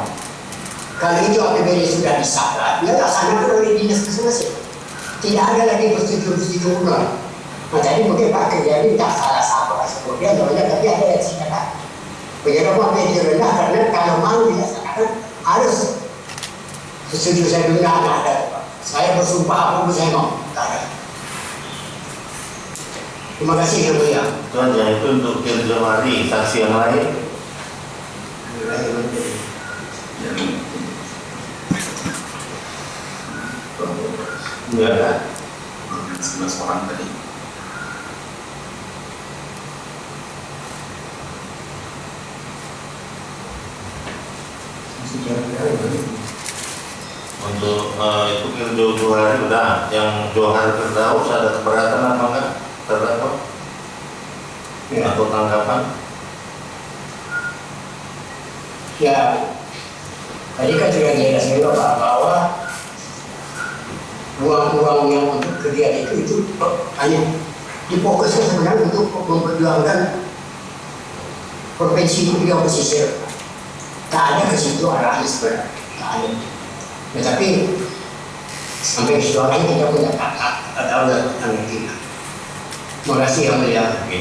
Kalau itu APBD sudah disahkan, dia laksanakan oleh dinas masing-masing. Tidak ada lagi persetujuan. Nah, tadi mungkin Pak Kejari tak salah sama kemudian tapi ada yang singkatan. Penyerapan APBD rendah karena kalau mau dilaksanakan harus setuju saya dulu nggak ada. Saya bersumpah apa pun saya mau. Tak ada. Terima kasih yang mulia. Itu aja, itu untuk Kirjo Mari, saksi yang lain. Ya. 11 orang tadi. Untuk itu Kirjo Johari udah, yang Johar Firdaus ada keberatan apa enggak? Terdakwa? Ya. Atau tanggapan? Ya, tadi kan sudah jelas juga Pak bahwa uang-uang yang untuk kegiatan itu hanya difokuskan sebenarnya untuk memperjuangkan provinsi Riau pesisir. Tak ada ke situ arahnya sebenarnya, tak ada. Tetapi sampai di situ arahnya kita punya tak tahu tentang itu. Terima kasih yang mulia. Oke.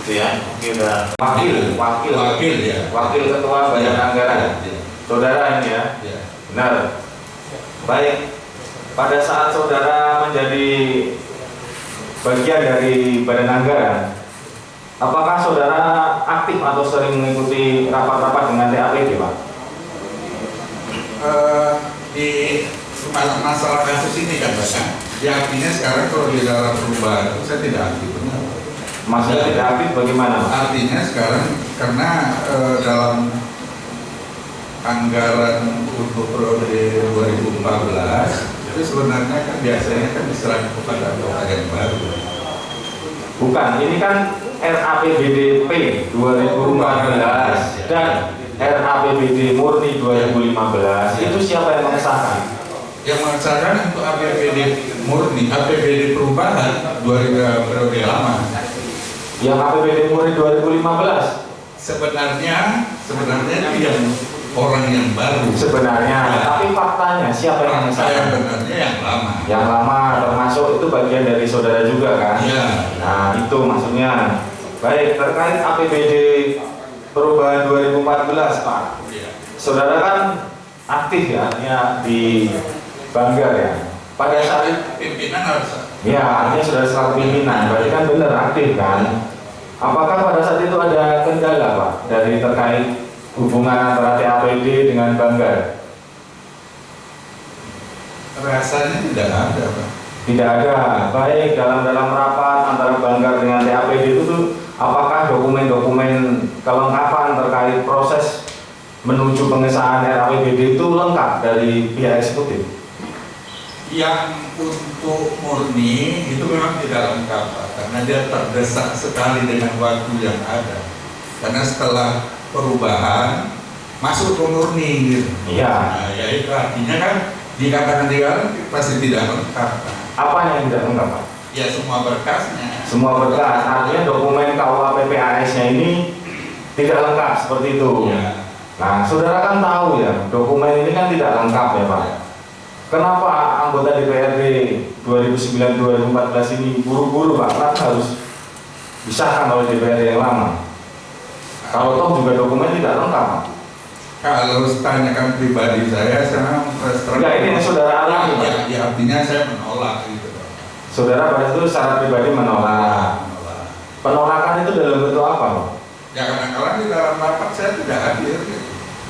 Itu ya. Oke udah. Wakil ya. Wakil Ketua Badan Anggaran. Saudara ini ya. Benar. Baik. Pada saat saudara menjadi bagian dari Badan Anggaran, apakah saudara aktif atau sering mengikuti rapat-rapat dengan TAPD, Pak? Di masalah kasus ini kan Pak, ya artinya sekarang kalau di dalam perubahan itu saya tidak aktif, benar. Maksudnya tidak aktif bagaimana, Pak? Artinya sekarang karena dalam anggaran untuk periode 2014 itu sebenarnya kan biasanya kan diserahkan kepada anggota yang baru. Bukan, ini kan RAPBDP 2014 dan RAPBD murni 2015. Itu siapa yang mengesahkan? Yang mengesahkan untuk APBD murni, APBD perubahan 2000 periode lama. Yang APBD murni 2015? Sebenarnya itu yang orang yang baru. Sebenarnya, Ya. tapi faktanya siapa yang Saya mengesahkan? benarnya yang lama. Yang lama termasuk itu bagian dari saudara juga kan? Ya. Nah itu maksudnya. Baik, terkait APBD perubahan 2014 Pak, Ya. saudara kan aktif ya, artinya di Banggar ya. Pada saat Pimpinan harus. ya artinya sudah selaku pimpinan, berarti kan benar aktif kan? Apakah pada saat itu ada kendala Pak dari terkait hubungan antara TAPD dengan Banggar? Rasanya tidak ada Pak. Tidak ada. Baik, dalam rapat antara Banggar dengan TAPD itu tuh, apakah dokumen-dokumen kelengkapan terkait proses menuju pengesahan RAPBD itu lengkap dari pihak eksekutif? Yang untuk murni itu memang tidak lengkap, Pak, karena dia terdesak sekali dengan waktu yang ada. Karena setelah perubahan masuk ke murni gitu. Iya. Nah, ya itu artinya kan dikatakan pasti tidak lengkap, Pak. Apa yang tidak lengkap, Pak? Ya semua berkasnya. Semua berkas, artinya dokumen KUA PPAS-nya ini tidak lengkap seperti itu. Ya. Nah, saudara kan tahu ya, dokumen ini kan tidak lengkap ya, Pak. Kenapa anggota DPRD 2009-2014 ini buru-buru, Pak? Kenapa harus disahkan oleh DPRD yang lama? Kalau toh juga dokumen tidak lengkap, Pak. Kalau tanyakan pribadi saya Enggak, ini yang saudara alami, Pak. ya artinya saya menolak gitu, Pak. Saudara pada itu secara pribadi menolak. Penolakan itu dalam bentuk apa, Pak? Ya kadang-kadang di dalam rapat saya tidak hadir. Gitu.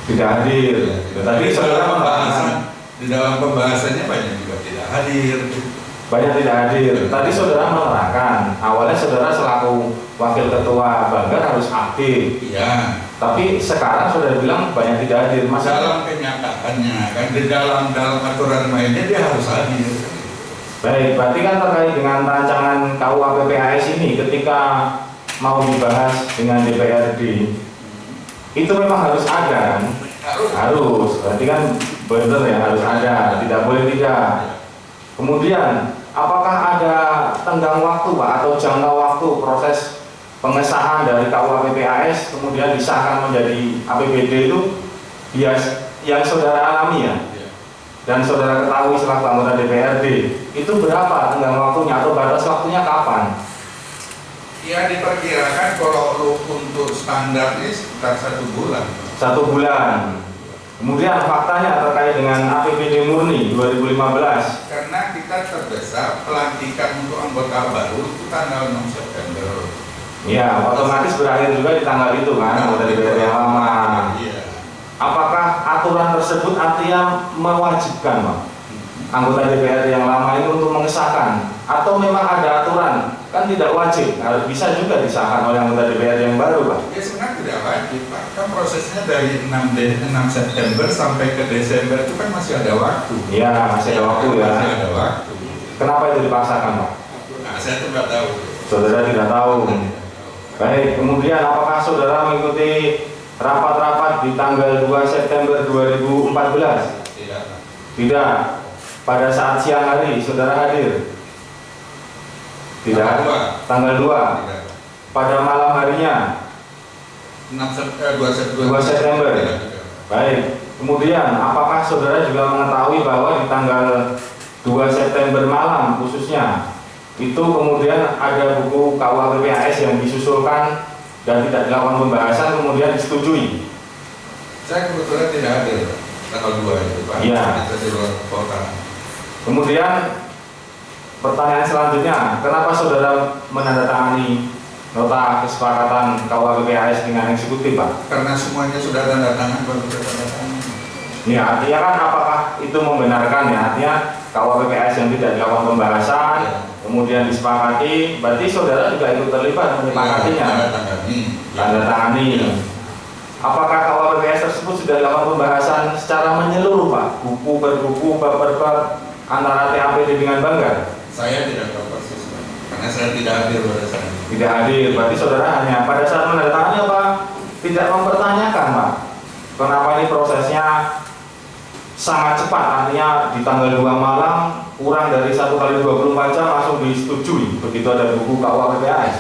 Tidak hadir. Tadi saudara pembahasan di dalam pembahasannya banyak juga tidak hadir. Banyak tidak hadir. Tadi saudara menerangkan, awalnya saudara selaku wakil ketua Banggar harus aktif. Iya. Tapi sekarang saudara bilang banyak tidak hadir. Dalam kenyataannya kan di dalam aturan mainnya dia harus hadir. Baik, berarti kan terkait dengan rancangan KUA PPAS ini ketika mau dibahas dengan DPRD itu memang harus ada kan? Harus. Berarti kan benar ya harus ada, tidak boleh tidak. Kemudian apakah ada tenggang waktu, Pak, atau jangka waktu proses pengesahan dari KUA PPAS kemudian disahkan menjadi APBD itu yang saudara alami ya? Dan saudara ketahui selaku anggota DPRD itu berapa tenggang waktunya atau batas waktunya kapan? Ya diperkirakan kalau untuk standar ini sekitar 1 bulan. 1 bulan. Kemudian faktanya terkait dengan APBD murni 2015. Karena kita terdesak pelantikan untuk anggota baru itu tanggal 6 September. Ya, otomatis berakhir juga di tanggal itu kan, anggota DPRD yang lama. Iya. Apakah aturan tersebut artinya mewajibkan, Pak, anggota DPRD yang lama ini untuk mengesahkan? Atau memang ada aturan, kan tidak wajib, harus bisa juga disahkan oleh anggota DPRD yang baru, Pak? Ya sebenarnya tidak wajib, Pak. Kan prosesnya dari 6 September sampai ke Desember itu kan masih ada waktu. Iya, masih ada waktu ya. Masih ada waktu. Kenapa itu dipaksakan, Pak? Nah, saya tidak tahu. Saudara tidak tahu. Baik, kemudian apakah saudara mengikuti rapat-rapat di tanggal 2 September 2014? Tidak. Tidak. Pada saat siang hari saudara hadir? Tidak. Tanggal 2. Tidak. Pada malam harinya? 2 September. Baik. Kemudian apakah saudara juga mengetahui bahwa di tanggal 2 September malam khususnya itu kemudian ada buku KUA PPAS yang disusulkan dan tidak dilakukan pembahasan kemudian disetujui? Saya kebetulan tidak hadir tanggal 2 itu, Pak. Iya. Kita di luar kota. Kemudian pertanyaan selanjutnya, kenapa saudara menandatangani nota kesepakatan KUA PPAS dengan eksekutif, Pak? Karena semuanya sudah tanda tangan baru tanda tangan. Ya, artinya kan apakah itu membenarkan ya? Artinya KUA PPAS yang tidak dilakukan pembahasan, kemudian disepakati, berarti saudara juga ikut terlibat menyepakatinya. Tanda tangani. Apakah KUA PPAS tersebut sudah dilakukan pembahasan secara menyeluruh, Pak? Buku per buku, bab per bab antara TAPD dengan Banggar? Saya tidak tahu persis, Pak. Karena saya tidak hadir pada saat itu. Tidak hadir, berarti saudara hanya pada saat menandatangani apa? Tidak mempertanyakan, Pak. Kenapa ini prosesnya sangat cepat, artinya di tanggal 2 malam kurang dari 1 kali 24 jam langsung disetujui begitu ada buku KUA PPAS.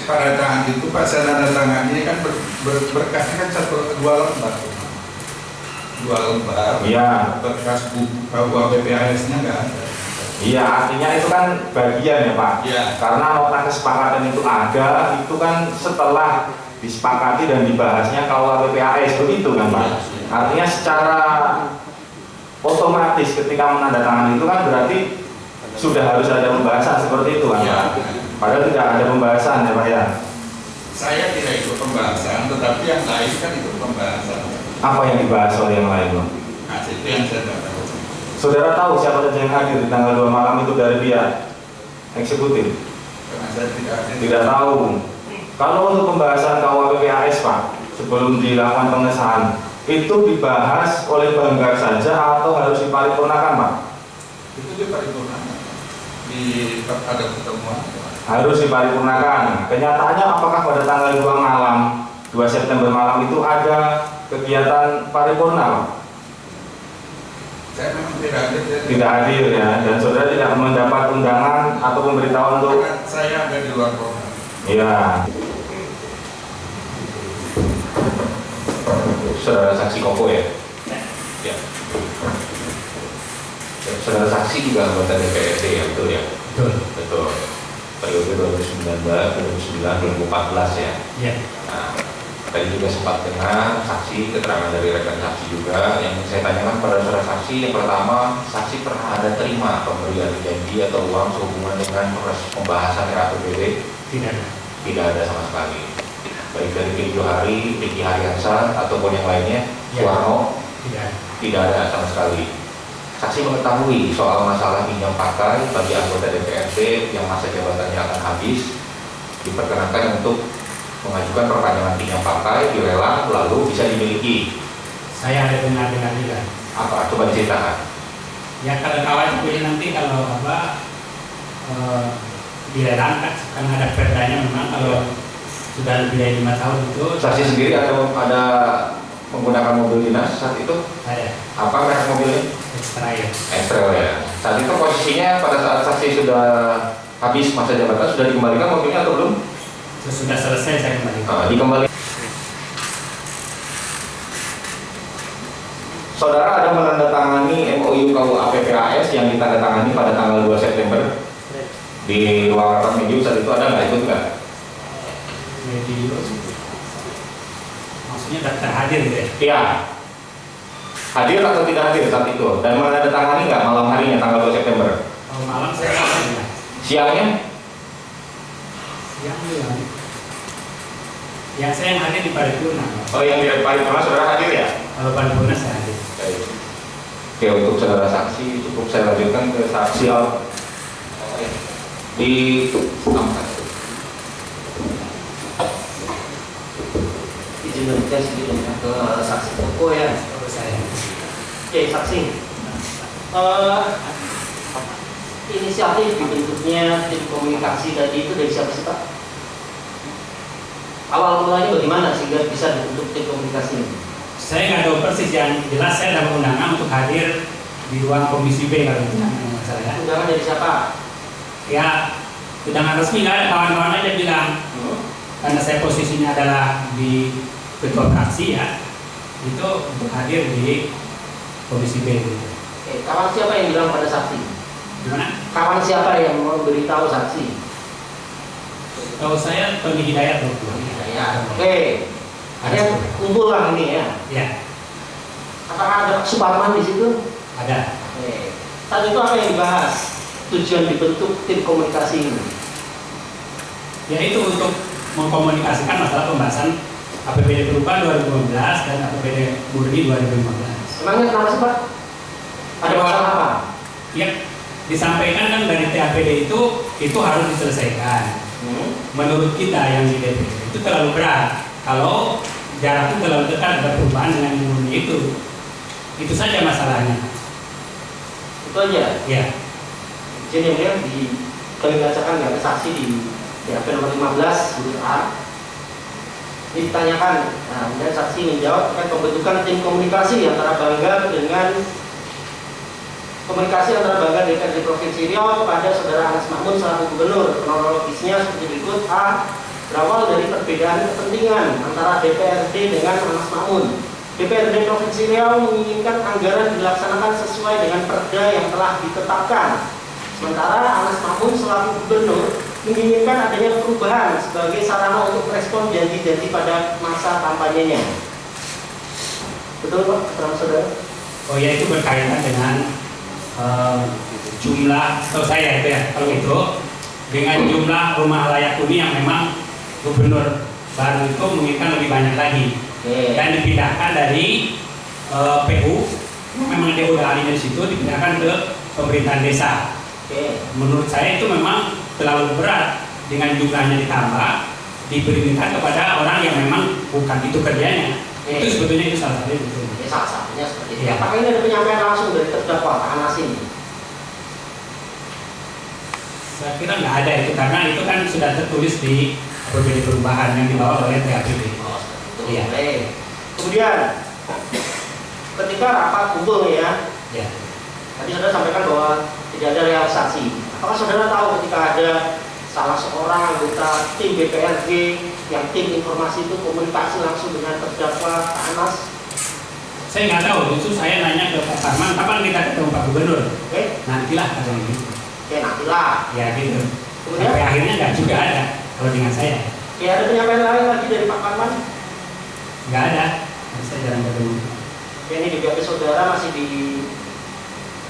Pada tangan itu Pak, saya tanda tangan ini kan berkasnya kan 2 lembar. 2 lembar. Iya. Berkas buku KUA PPAS-nya nggak ada. Iya, artinya itu kan bagian ya, Pak. Iya. Karena nota kesepakatan itu ada, itu kan setelah disepakati dan dibahasnya KUA PPAS begitu kan, Pak. Artinya secara otomatis ketika menandatangani itu kan berarti sudah harus ada pembahasan seperti itu kan, Ya. Pak. Padahal tidak ada pembahasan ya, Pak ya. Saya tidak ikut pembahasan, tetapi yang lain kan ikut pembahasan. Apa yang dibahas oleh yang lain, Pak? Nah, itu yang saya tidak tahu. Saudara tahu siapa saja yang hadir di tanggal 2 malam itu dari pihak eksekutif? Karena saya tidak hadir. Tidak tahu. Kalau untuk pembahasan KUA PPAS, Pak, sebelum dilakukan pengesahan, itu dibahas oleh Banggar saja atau harus diparipurnakan, Pak? Itu di paripurna, ada pertemuan. Harus diparipurnakan. Kenyataannya apakah pada tanggal 2 malam, 2 September malam itu ada kegiatan paripurna, Pak? Saya memang tidak hadir. Tidak hadir ya, dan saudara tidak mendapat undangan atau pemberitahuan untuk. Karena saya ada di luar program. Iya. Saudara saksi Koko ya? Ya. Saudara saksi juga anggota DPRD ya, betul ya? Betul. Betul. Periode 2019, 2009, 2014 ya? Iya. Nah, tadi juga sempat dengar saksi, keterangan dari rekan saksi juga. Yang saya tanyakan pada saudara saksi, yang pertama, saksi pernah ada terima pemberian janji atau uang sehubungan dengan proses pembahasan RAPBD? Tidak. Tidak ada sama sekali. Baik dari Vicky Hari, Vicky Hariansa ataupun yang lainnya, Ya. Suwarno, Tidak. ada sama sekali. Saksi mengetahui soal masalah pinjam pakai bagi anggota DPRD yang masa jabatannya akan habis, diperkenankan untuk mengajukan perpanjangan pinjam pakai, dilelang, lalu bisa dimiliki. Saya ada dengar-dengar juga. Apa? Coba diceritakan. Ya kalau kawan punya nanti kalau dilelang kan ada perdanya memang kalau sudah lebih dari 5 tahun itu. Saksi sendiri ada menggunakan mobil dinas saat itu? Ada. Apa merek mobilnya? Extrail ya. Saat itu posisinya pada saat saksi sudah habis masa jabatan sudah dikembalikan mobilnya atau belum? Sudah selesai saya kembali. Dikembali. Saudara ada menandatangani MOU KUA PPAS yang ditandatangani pada tanggal 2 September di ruangan medium saat itu ada nggak? Ikut nggak? Medium. Maksudnya daftar hadir gitu ya? Iya. Hadir atau tidak hadir saat itu? Dan menandatangani nggak malam harinya tanggal 2 September? Kalau malam saya hadir. Siangnya? Siang ya. Yang saya yang hadir di paripurna. Oh, yang di paripurna saudara hadir ya? Kalau paripurna saya hadir. Oke, untuk saudara saksi cukup saya lanjutkan ke saksi di Izin berikan sebelumnya ke saksi Koko ya. Saya. Oke, saksi. Inisiatif dibentuknya tim komunikasi tadi itu dari siapa sih Pak? Awal mulanya bagaimana sehingga bisa dibentuk tim komunikasi ini? Saya nggak tahu persis, yang jelas saya dapat undangan untuk hadir di ruang komisi B kalau undangan saya. Undangan dari siapa? Ya, undangan resmi nggak ada, kawan-kawan aja bilang. Karena saya posisinya adalah di ketua fraksi ya, itu untuk hadir di komisi B. Gitu. Kawan siapa yang bilang pada saksi? Gimana? Kawan siapa yang mau beritahu saksi? Kalau saya Tony Hidayat loh. Ya, oke. Ada kumpul lah ini ya. Ya. Apakah ada Suparman di situ? Ada. Oke. Saat itu apa yang dibahas? Tujuan dibentuk tim komunikasi ini? Yaitu untuk mengkomunikasikan masalah pembahasan APBD perubahan 2015 dan APBD murni 2015. Emangnya kenapa sih Pak? Ada masalah apa? Ya, disampaikan kan dari TAPD itu harus diselesaikan. Menurut kita yang di DPR itu terlalu berat. Kalau jarak itu terlalu dekat, ada perubahan dengan murni itu saja masalahnya. Itu aja? Ya. Jadi yang lihat kami bacakan nggak saksi di BAP nomor 15 huruf A. Ini ditanyakan, nah, kemudian saksi menjawab terkait pembentukan tim komunikasi antara Banggar dengan DPRD Provinsi Riau kepada Saudara Anas Makmun selaku Gubernur. Kronologisnya seperti berikut. A. Berawal dari perbedaan kepentingan antara DPRD dengan Anas Makmun. DPRD Provinsi Riau menginginkan anggaran dilaksanakan sesuai dengan perda yang telah ditetapkan. Sementara Anas Makmun selaku Gubernur menginginkan adanya perubahan sebagai sarana untuk merespon janji-janji pada masa kampanyenya. Betul Pak, keterangan saudara? Oh ya, itu berkaitan dengan jumlah, atau saya itu ya, kalau itu dengan jumlah rumah layak huni yang memang gubernur baru itu menginginkan lebih banyak lagi dan dipindahkan dari PU, memang dia udah ahlinya di situ, dipindahkan ke pemerintahan desa. Menurut saya itu memang terlalu berat dengan jumlahnya ditambah, diperintahkan kepada orang yang memang bukan itu kerjanya. Oke. Itu sebetulnya itu salah satunya betul. Ya, salah satunya seperti itu. Iya. Apakah ini ada penyampaian langsung dari terdakwa Pak Anas ini? Saya kira nggak ada itu karena itu kan sudah tertulis di APBD perubahan yang dibawa oleh TAPB. Oh, seperti itu. Iya. Baik. Kemudian ketika rapat kumpul ya, Ya. tadi saudara sampaikan bahwa tidak ada realisasi. Apakah saudara tahu ketika ada salah seorang anggota tim BPRG yang tim informasi itu komunikasi langsung dengan terdakwa Pak Anas? Saya nggak tahu, justru saya nanya ke Pak Sarman, kapan kita ketemu Pak Gubernur? Oke, Nantilah katanya gitu. oke nantilah. Ya gitu. Kemudian? Sampai akhirnya nggak juga ada kalau dengan saya. Ya ada penyampaian lain lagi dari Pak Parman? Nggak ada. Saya jarang ketemu. Ya, ini di BAP saudara masih di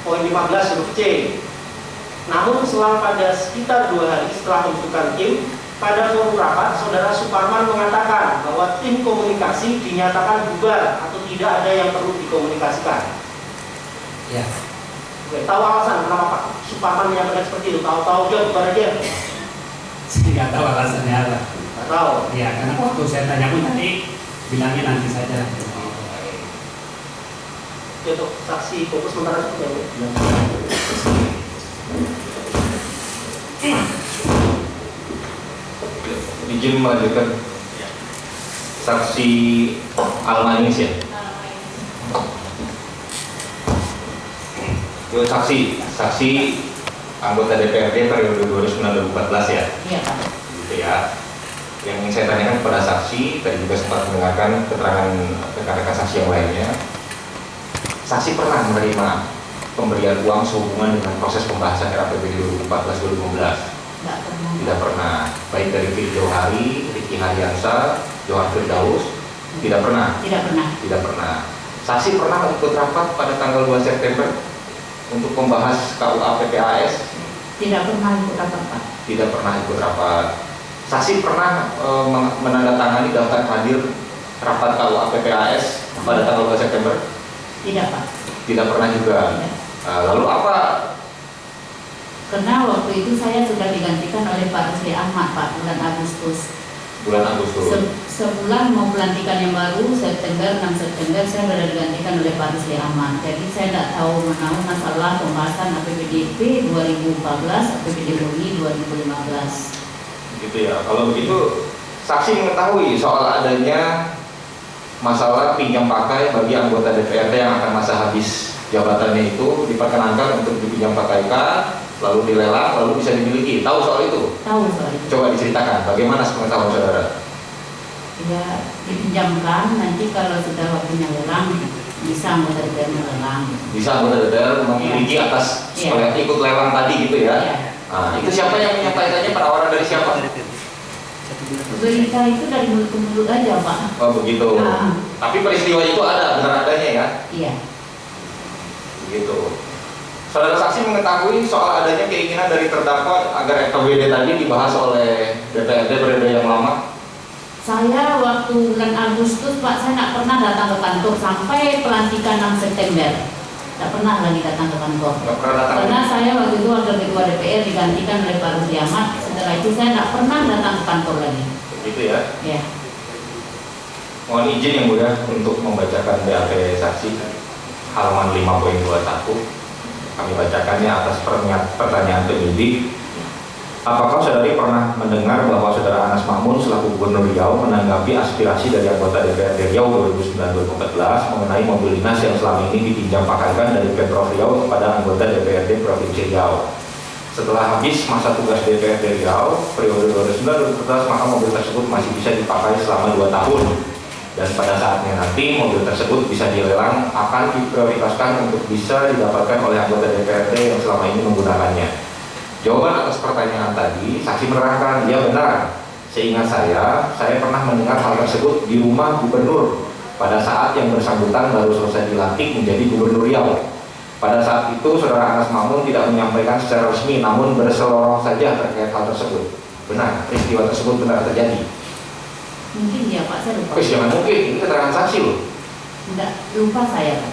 poin 15 huruf C. Namun selang pada sekitar 2 hari setelah pembentukan tim, pada forum rapat, saudara Suparman mengatakan bahwa tim komunikasi dinyatakan bubar atau tidak ada yang perlu dikomunikasikan. Ya. Oke, tahu alasan kenapa Pak Suparman menyampaikan seperti itu? Tahu-tahu dia bubar aja? Saya nggak tahu alasannya apa. Nggak tahu. Ya, karena waktu saya tanya pun tadi bilangnya nanti saja. Oke, untuk saksi fokus sementara cukup ya, Bu? Izin melanjutkan saksi Almanis ya. Itu saksi anggota DPRD periode 2009-2014 ya. Iya Pak. Gitu ya. Yang ingin saya tanyakan kepada saksi, tadi juga sempat mendengarkan keterangan rekan-rekan saksi yang lainnya. Saksi pernah menerima pemberian uang sehubungan dengan proses pembahasan RAPBD 2014-2015? Nggak pernah. Tidak pernah, baik dari Firjo Hari, Riki Haryansa, Johan Firdaus, tidak pernah. Tidak pernah. Tidak pernah. Saksi pernah ikut rapat pada tanggal 2 September untuk membahas KUA PPAS? Tidak pernah ikut rapat Pak. Tidak pernah ikut rapat. Saksi pernah menandatangani daftar hadir rapat KUA PPAS pada tanggal 2 September? Tidak Pak. Tidak pernah juga. Tidak. Lalu apa? Karena waktu itu saya sudah digantikan oleh Pak Rusli Ahmad Pak bulan Agustus. Bulan Agustus. Sebulan mau pelantikan yang baru, September, 6 September saya sudah digantikan oleh Pak Rusli Ahmad. Jadi saya tidak tahu menahu masalah pembahasan APBDP 2014, APBD Murni 2015. Gitu ya. Kalau begitu, saksi mengetahui soal adanya masalah pinjam pakai bagi anggota DPRD yang akan masa habis jabatannya itu diperkenankan untuk dipinjam pakaikan, lalu dilelang, lalu bisa dimiliki. Tahu soal itu? Tahu soal itu. Coba diceritakan bagaimana pengetahuan saudara? Ya dipinjamkan, nanti kalau sudah waktunya lelang bisa anggota DPR melelang. Bisa anggota DPR memiliki atas supaya ikut lelang tadi gitu ya? Ya. Nah, itu siapa yang menyampaikannya? Penawaran dari siapa? Berita itu dari mulut ke mulut aja Pak. Oh begitu. Tapi peristiwa itu ada, benar adanya ya? Iya. Begitu. Saudara saksi mengetahui soal adanya keinginan dari terdakwa agar RKBD tadi dibahas oleh DPRD periode yang lama? Saya waktu bulan Agustus Pak, saya tidak pernah datang ke kantor sampai pelantikan 6 September. Tidak pernah lagi datang ke kantor. Nggak pernah datang? Karena saya waktu itu wakil ketua DPR digantikan oleh Pak Rusli Ahmad. Setelah itu saya tidak pernah datang ke kantor lagi. Begitu ya? Ya. Mohon izin yang mudah untuk membacakan BAP saksi halaman 5.21. Kami bacakannya atas pertanyaan penyidik. Apakah saudari pernah mendengar bahwa saudara Anas Makmun selaku Gubernur Riau menanggapi aspirasi dari anggota DPRD Riau 2009-2014 mengenai mobil dinas yang selama ini dipinjam pakaikan dari Pemprov Riau kepada anggota DPRD Provinsi Riau? Setelah habis masa tugas DPRD Riau periode 2009-2014, maka mobil tersebut masih bisa dipakai selama 2 tahun. Dan pada saatnya nanti mobil tersebut bisa dilelang akan diprioritaskan untuk bisa didapatkan oleh anggota DPRD yang selama ini menggunakannya. Jawaban atas pertanyaan tadi, saksi menerangkan, ya benar. Seingat saya pernah mendengar hal tersebut di rumah gubernur pada saat yang bersangkutan baru selesai dilantik menjadi Gubernur Riau. Pada saat itu, saudara Anas Makmun tidak menyampaikan secara resmi, namun berseloroh saja terkait hal tersebut. Benar, peristiwa tersebut benar terjadi. Mungkin ya Pak, saya lupa. Jangan mungkin, ini keterangan saksi loh. Tidak, lupa saya Pak.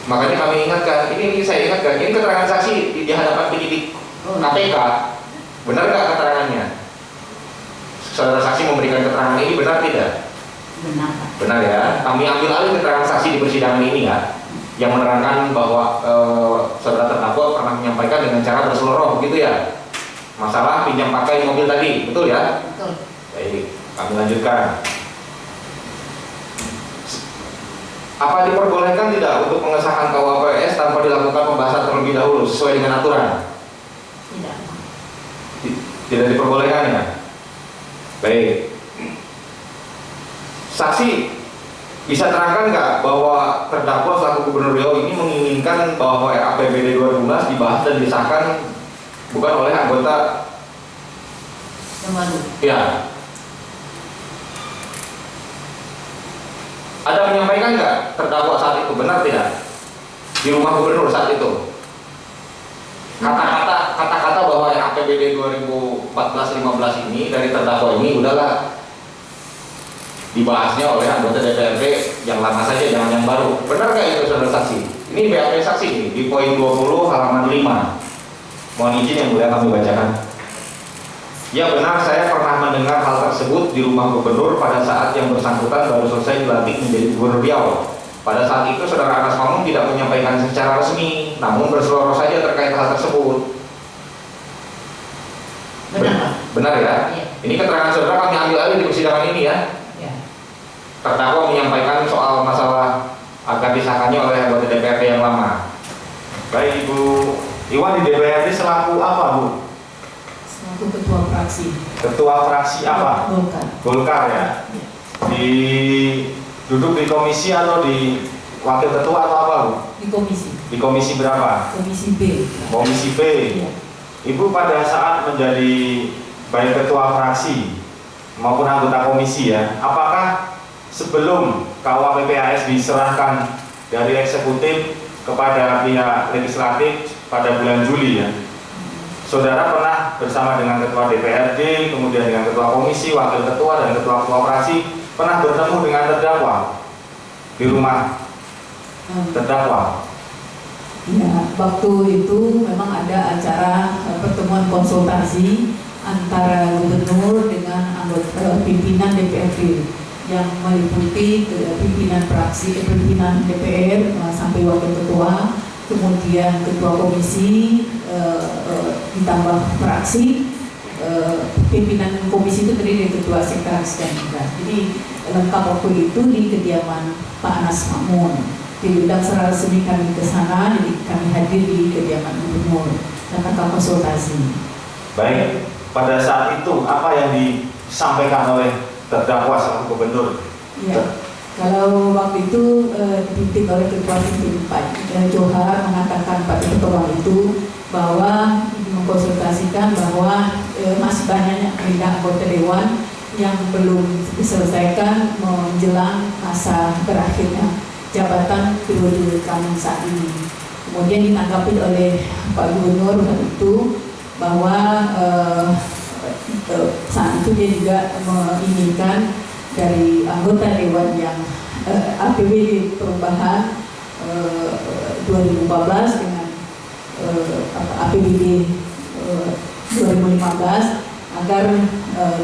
Makanya kami ingatkan, ini saya ingatkan, ini keterangan saksi di hadapan penyidik KPK. Benar nggak keterangannya? Saudara saksi memberikan keterangan ini benar tidak? Benar Pak. Benar ya? Kami ambil alih keterangan saksi di persidangan ini ya, yang menerangkan bahwa saudara terdakwa pernah menyampaikan dengan cara berseloroh, begitu ya? Masalah pinjam pakai mobil tadi, betul ya? Betul. Baik, kami lanjutkan. Apa diperbolehkan tidak untuk pengesahan KUHP tanpa dilakukan pembahasan terlebih dahulu sesuai dengan aturan? Tidak. Tidak diperbolehkan ya? Baik. Saksi bisa terangkan nggak bahwa terdakwa selaku Gubernur Riau ini menginginkan bahwa RAPBD 2012 dibahas dan disahkan bukan oleh anggota Yang baru. ya? Ada menyampaikan nggak terdakwa saat itu, benar tidak? Di rumah gubernur saat itu kata-kata bahwa APBD 2014-15 ini dari terdakwa ini udahlah dibahasnya oleh anggota DPRD yang lama saja, jangan yang baru. Benar nggak itu saudara saksi? Ini BAP saksi ini di poin 20 halaman 5. Mohon izin yang mulia kami bacakan. Ya benar, saya pernah mendengar hal tersebut di rumah gubernur pada saat yang bersangkutan baru selesai dilantik menjadi Gubernur Riau. Pada saat itu saudara Anas Mamung tidak menyampaikan secara resmi, namun berseloroh saja terkait hal tersebut. Benar. Benar ya? Iya. Ini keterangan saudara kami ambil alih di persidangan ini ya. Ya. Terdakwa menyampaikan soal masalah agar disahkannya oleh anggota DPRD yang lama. Baik, Ibu Iwan di DPRD selaku apa, Bu? Selaku ketua fraksi. Ketua fraksi apa? Golkar. Golkar ya. Duduk di komisi atau di wakil ketua atau apa, Bu? Di komisi. Di komisi berapa? Komisi B. Komisi B. Iya. Ibu pada saat menjadi baik ketua fraksi maupun anggota komisi ya, apakah sebelum KUHP diserahkan dari eksekutif kepada pihak legislatif pada bulan Juli ya, saudara pernah bersama dengan ketua DPRD, kemudian dengan ketua komisi, wakil ketua dan ketua fraksi pernah bertemu dengan terdakwa di rumah terdakwa? Ya, waktu itu memang ada acara pertemuan konsultasi antara gubernur dengan anggota pimpinan DPRD yang meliputi pimpinan fraksi, pimpinan DPR sampai wakil ketua, kemudian ketua komisi ditambah fraksi, pimpinan komisi itu terdiri dari ketua sekretaris dan jadi lengkap waktu itu di kediaman Pak Anas Mamung. Diundang secara resmi kami ke sana, jadi kami hadir di kediaman gubernur dan mereka konsultasi. Baik, pada saat itu apa yang disampaikan oleh terdakwa selaku gubernur? Ya, kalau waktu itu dipimpin oleh ketua tim Pak Johar mengatakan pada ketua itu bahwa mengkonsultasikan bahwa masih banyaknya agenda anggota dewan yang belum diselesaikan menjelang masa berakhirnya jabatan periode kami saat ini. Kemudian ditanggapi oleh Pak Gubernur itu bahwa saat itu dia juga menginginkan dari anggota dewan yang APBD perubahan 2014 dengan APBD 2015 agar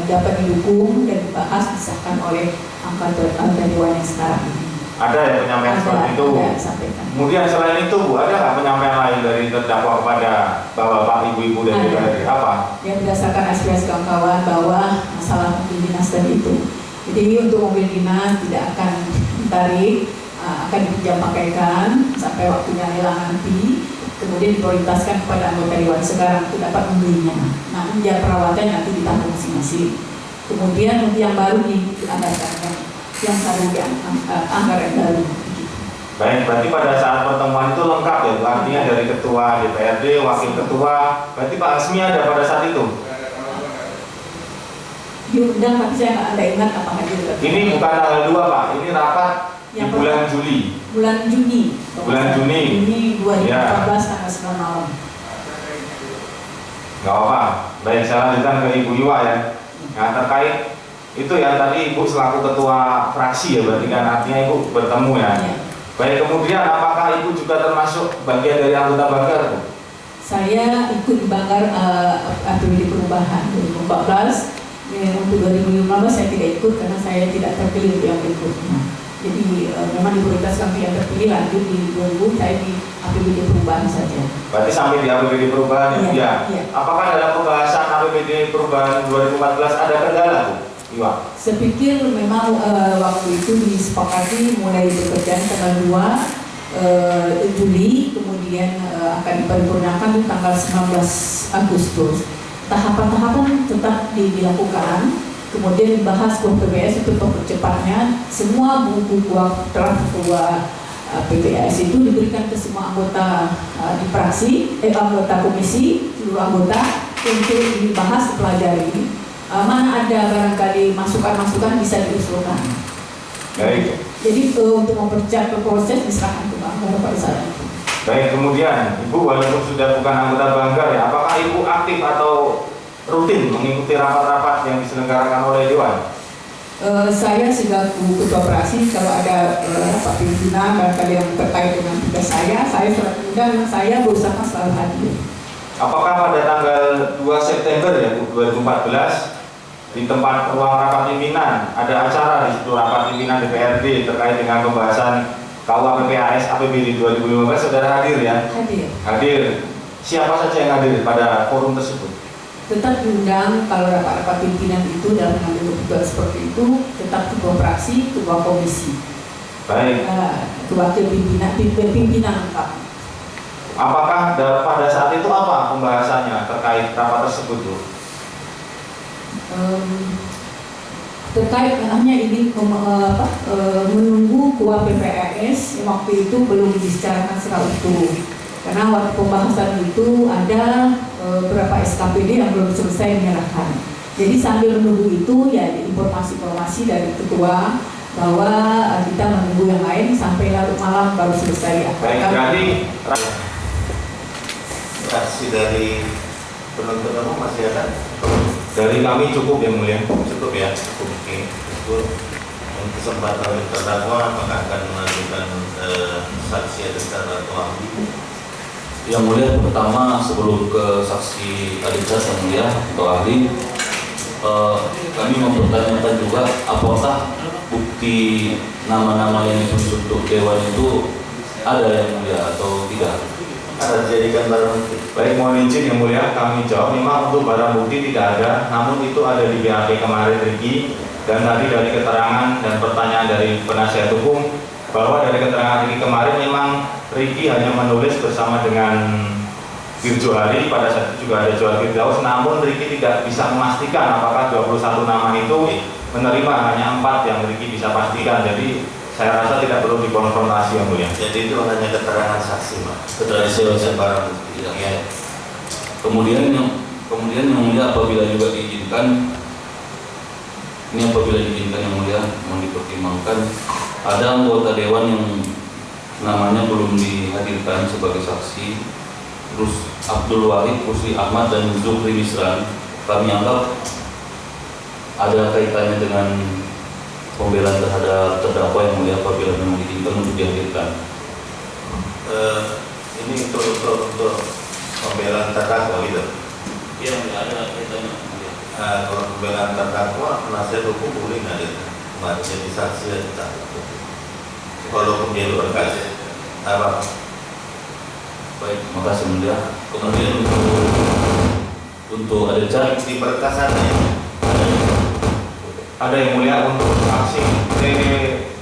dapat didukung dan dibahas disahkan oleh anggota dewan yang sekarang ini. Ada ya penyampaian seperti itu. Kemudian selain itu, Bu, ada nggak penyampaian lain dari terdakwa kepada bapak-bapak, ibu-ibu dan DPRD? Apa? Yang berdasarkan aspirasi kawan-kawan bahwa masalah mobil dinas tadi itu. Jadi untuk mobil dinas tidak akan ditarik, akan dipinjam pakaikan sampai waktunya lelang nanti. Kemudian diprioritaskan kepada anggota dewan sekarang untuk dapat membelinya. Namun biaya perawatan nanti ditanggung masing-masing. Kemudian untuk yang baru dianggarkan yang ada di anggaran baru. Baik, berarti pada saat pertemuan itu lengkap ya, artinya dari ketua DPRD, wakil ketua, berarti Pak Asmi ada pada saat itu? Diundang tapi saya nggak ada ingat apa hadir. Ini bukan tanggal 2 Pak, ini rapat di bulan Juli. Bulan Juni. Bulan Juni. Juni 2014 ya. tanggal 9 malam. Nggak apa-apa. Baik, saya lanjutkan ke Ibu Iwa ya. Nah, terkait itu ya tadi Ibu selaku ketua fraksi ya, berarti kan artinya Ibu bertemu ya. Baik, kemudian apakah Ibu juga termasuk bagian dari anggota Banggar, Bu? Saya ikut di Banggar APBD perubahan 2014. Untuk 2015 saya tidak ikut karena saya tidak terpilih untuk yang berikutnya. Jadi memang diprioritaskan yang terpilih lanjut di 2000 saya di APBD perubahan saja. Berarti sampai di APBD perubahan ya? Iya. Apakah dalam pembahasan APBD perubahan 2014 ada kendala Bu? Iwa? Saya pikir memang waktu itu disepakati mulai bekerja tanggal 2 Juli, kemudian akan diparipurnakan di tanggal 19 Agustus. Tahapan-tahapan tetap dilakukan. Kemudian dibahas PPS untuk mempercepatnya. Semua buku draft ketua PPS itu diberikan ke semua anggota di praksi, anggota komisi, seluruh anggota untuk dibahas, dipelajari. Mana ada barangkali masukan-masukan bisa diusulkan. Baik. Jadi untuk mempercepat proses diserahkan ke pada saya. Baik, kemudian Ibu walaupun sudah bukan anggota Banggar ya, apakah Ibu aktif atau rutin mengikuti rapat-rapat yang diselenggarakan oleh Dewan? Saya selaku ketua praksi, kalau ada rapat pimpinan barangkali yang terkait dengan tugas saya surat undang, saya berusaha selalu hadir. Apakah pada tanggal 2 September ya 2014 di tempat ruang rapat pimpinan ada acara di situ rapat pimpinan DPRD terkait dengan pembahasan KUA PPAS APBD 2015, saudara hadir ya? Hadir. Hadir. Siapa saja yang hadir pada forum tersebut? Tetap diundang kalau rapat-rapat pimpinan itu dalam mengambil keputusan seperti itu, tetap ketua fraksi, ketua komisi. Baik. Wakil pimpinan lengkap. Apakah pada saat itu apa pembahasannya terkait rapat tersebut Bu? Terkait hanya ini menunggu KUA PPAS yang waktu itu belum dibicarakan secara utuh. Karena waktu pembahasan itu ada beberapa SKPD yang belum selesai menyerahkan. Jadi sambil menunggu itu ya informasi-informasi dari ketua bahwa kita menunggu yang lain sampai larut malam baru selesai. Baik, berarti reaksi dari penuntut umum masih ada? Dari kami cukup yang mulia. Cukup ya, cukup. Oke. Kesempatan terdakwa apakah akan mengajukan saksi atau ahli? Yang mulia, pertama sebelum ke saksi Richard yang mulia atau ahli, kami mempertanyakan juga apakah bukti nama-nama yang ditulis untuk dewan itu ada yang mulia atau tidak? Ada dijadikan barang bukti. Baik, mohon izin yang mulia kami jawab, memang untuk barang bukti tidak ada, namun itu ada di BAP kemarin Riki, dan tadi dari keterangan dan pertanyaan dari penasihat hukum bahwa dari keterangan Riki kemarin memang Riki hanya menulis bersama dengan Firjohari, pada saat itu juga ada Joel Firdaus, namun Riki tidak bisa memastikan apakah 21 nama itu menerima, hanya 4 yang Riki bisa pastikan. Jadi saya rasa tidak perlu dikonfrontasi yang mulia. Jadi itu hanya keterangan saksi, Pak. Keterangan barang bukti. Ya. Kemudian yang mulia apabila juga diizinkan, yang mulia mau dipertimbangkan ada anggota dewan yang namanya belum dihadirkan sebagai saksi, terus Abdul Wahid, Rusli Ahmad dan Zuhri Misran, kami anggap ada kaitannya dengan pembelaan terhadap terdakwa yang mulia apabila memang diizinkan untuk dihadirkan. Ini untuk pembelaan terdakwa gitu? Iya, ada kaitannya. Kalau pembelaan terdakwa, penasihat hukum boleh nggak ada jadi saksi atau kalau pemilu berkas apa? Baik, makasih mulia. Kemudian untuk ada cat di berkas ada ya? Ada yang mulia untuk saksi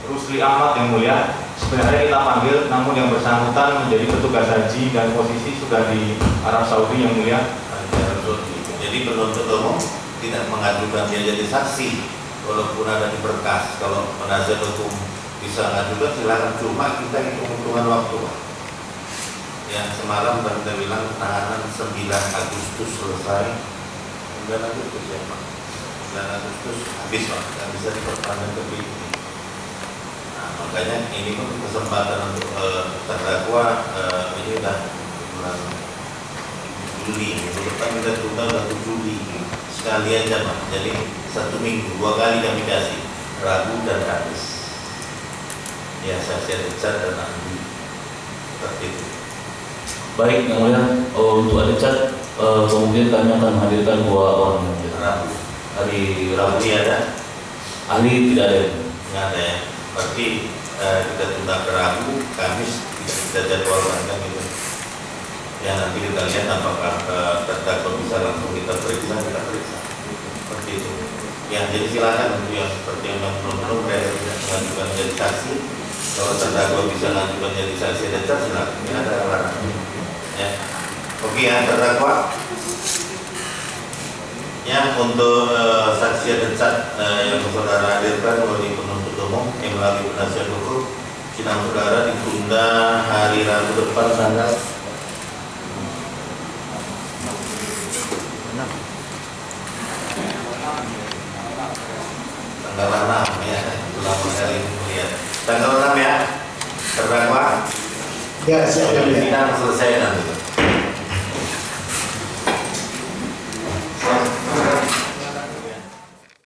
Rusli Ahmad yang mulia. Sebenarnya kita panggil, namun yang bersangkutan menjadi petugas haji dan posisi sudah di Arab Saudi yang mulia. Jadi penuntut umum tidak mengajukan dia jadi saksi, walaupun ada di berkas. Kalau penasihat hukum bisa mengajukan silakan, cuma kita hitung-hitungan waktu. Yang semalam baru kita bilang tahanan 9 Agustus selesai, 9 Agustus ya Pak. 9 Agustus habis Pak, tidak bisa diperpanjang lebih. Nah, makanya ini pun kesempatan untuk terdakwa ini udah bulan Juli, minggu depan kita tunda 1 Juli sekali aja Pak. Jadi 1 minggu 2 kali kami kasih, Rabu dan Kamis. Ya, saya Richard dan ahli seperti itu. Baik, yang mulia, untuk ada cat kemudian kami akan menghadirkan 2 orang yang mulia. Rabu. Hari Rabu ada? Ahli tidak ada. Nggak ada ya. Berarti kita tunda ke Rabu, Kamis kita jadwalkan kan gitu. Ya nanti kita lihat apakah terdakwa bisa langsung kita periksa seperti itu. Ya jadi silakan untuk yang seperti yang belum mengajukan jadi saksi. Kalau terdakwa bisa mengajukan jadi saksi dan silakan. Ini ada larangan. Ya. Oke ya terdakwa. Ya untuk saksi dan yang saudara hadirkan melalui penuntut umum yang melalui penasihat hukum, sidang saudara ditunda hari Rabu depan tanggal 6 ya, selama hari ini melihat tanggal 6 ya terdakwa. Ya, siap. Sidang selesai nanti.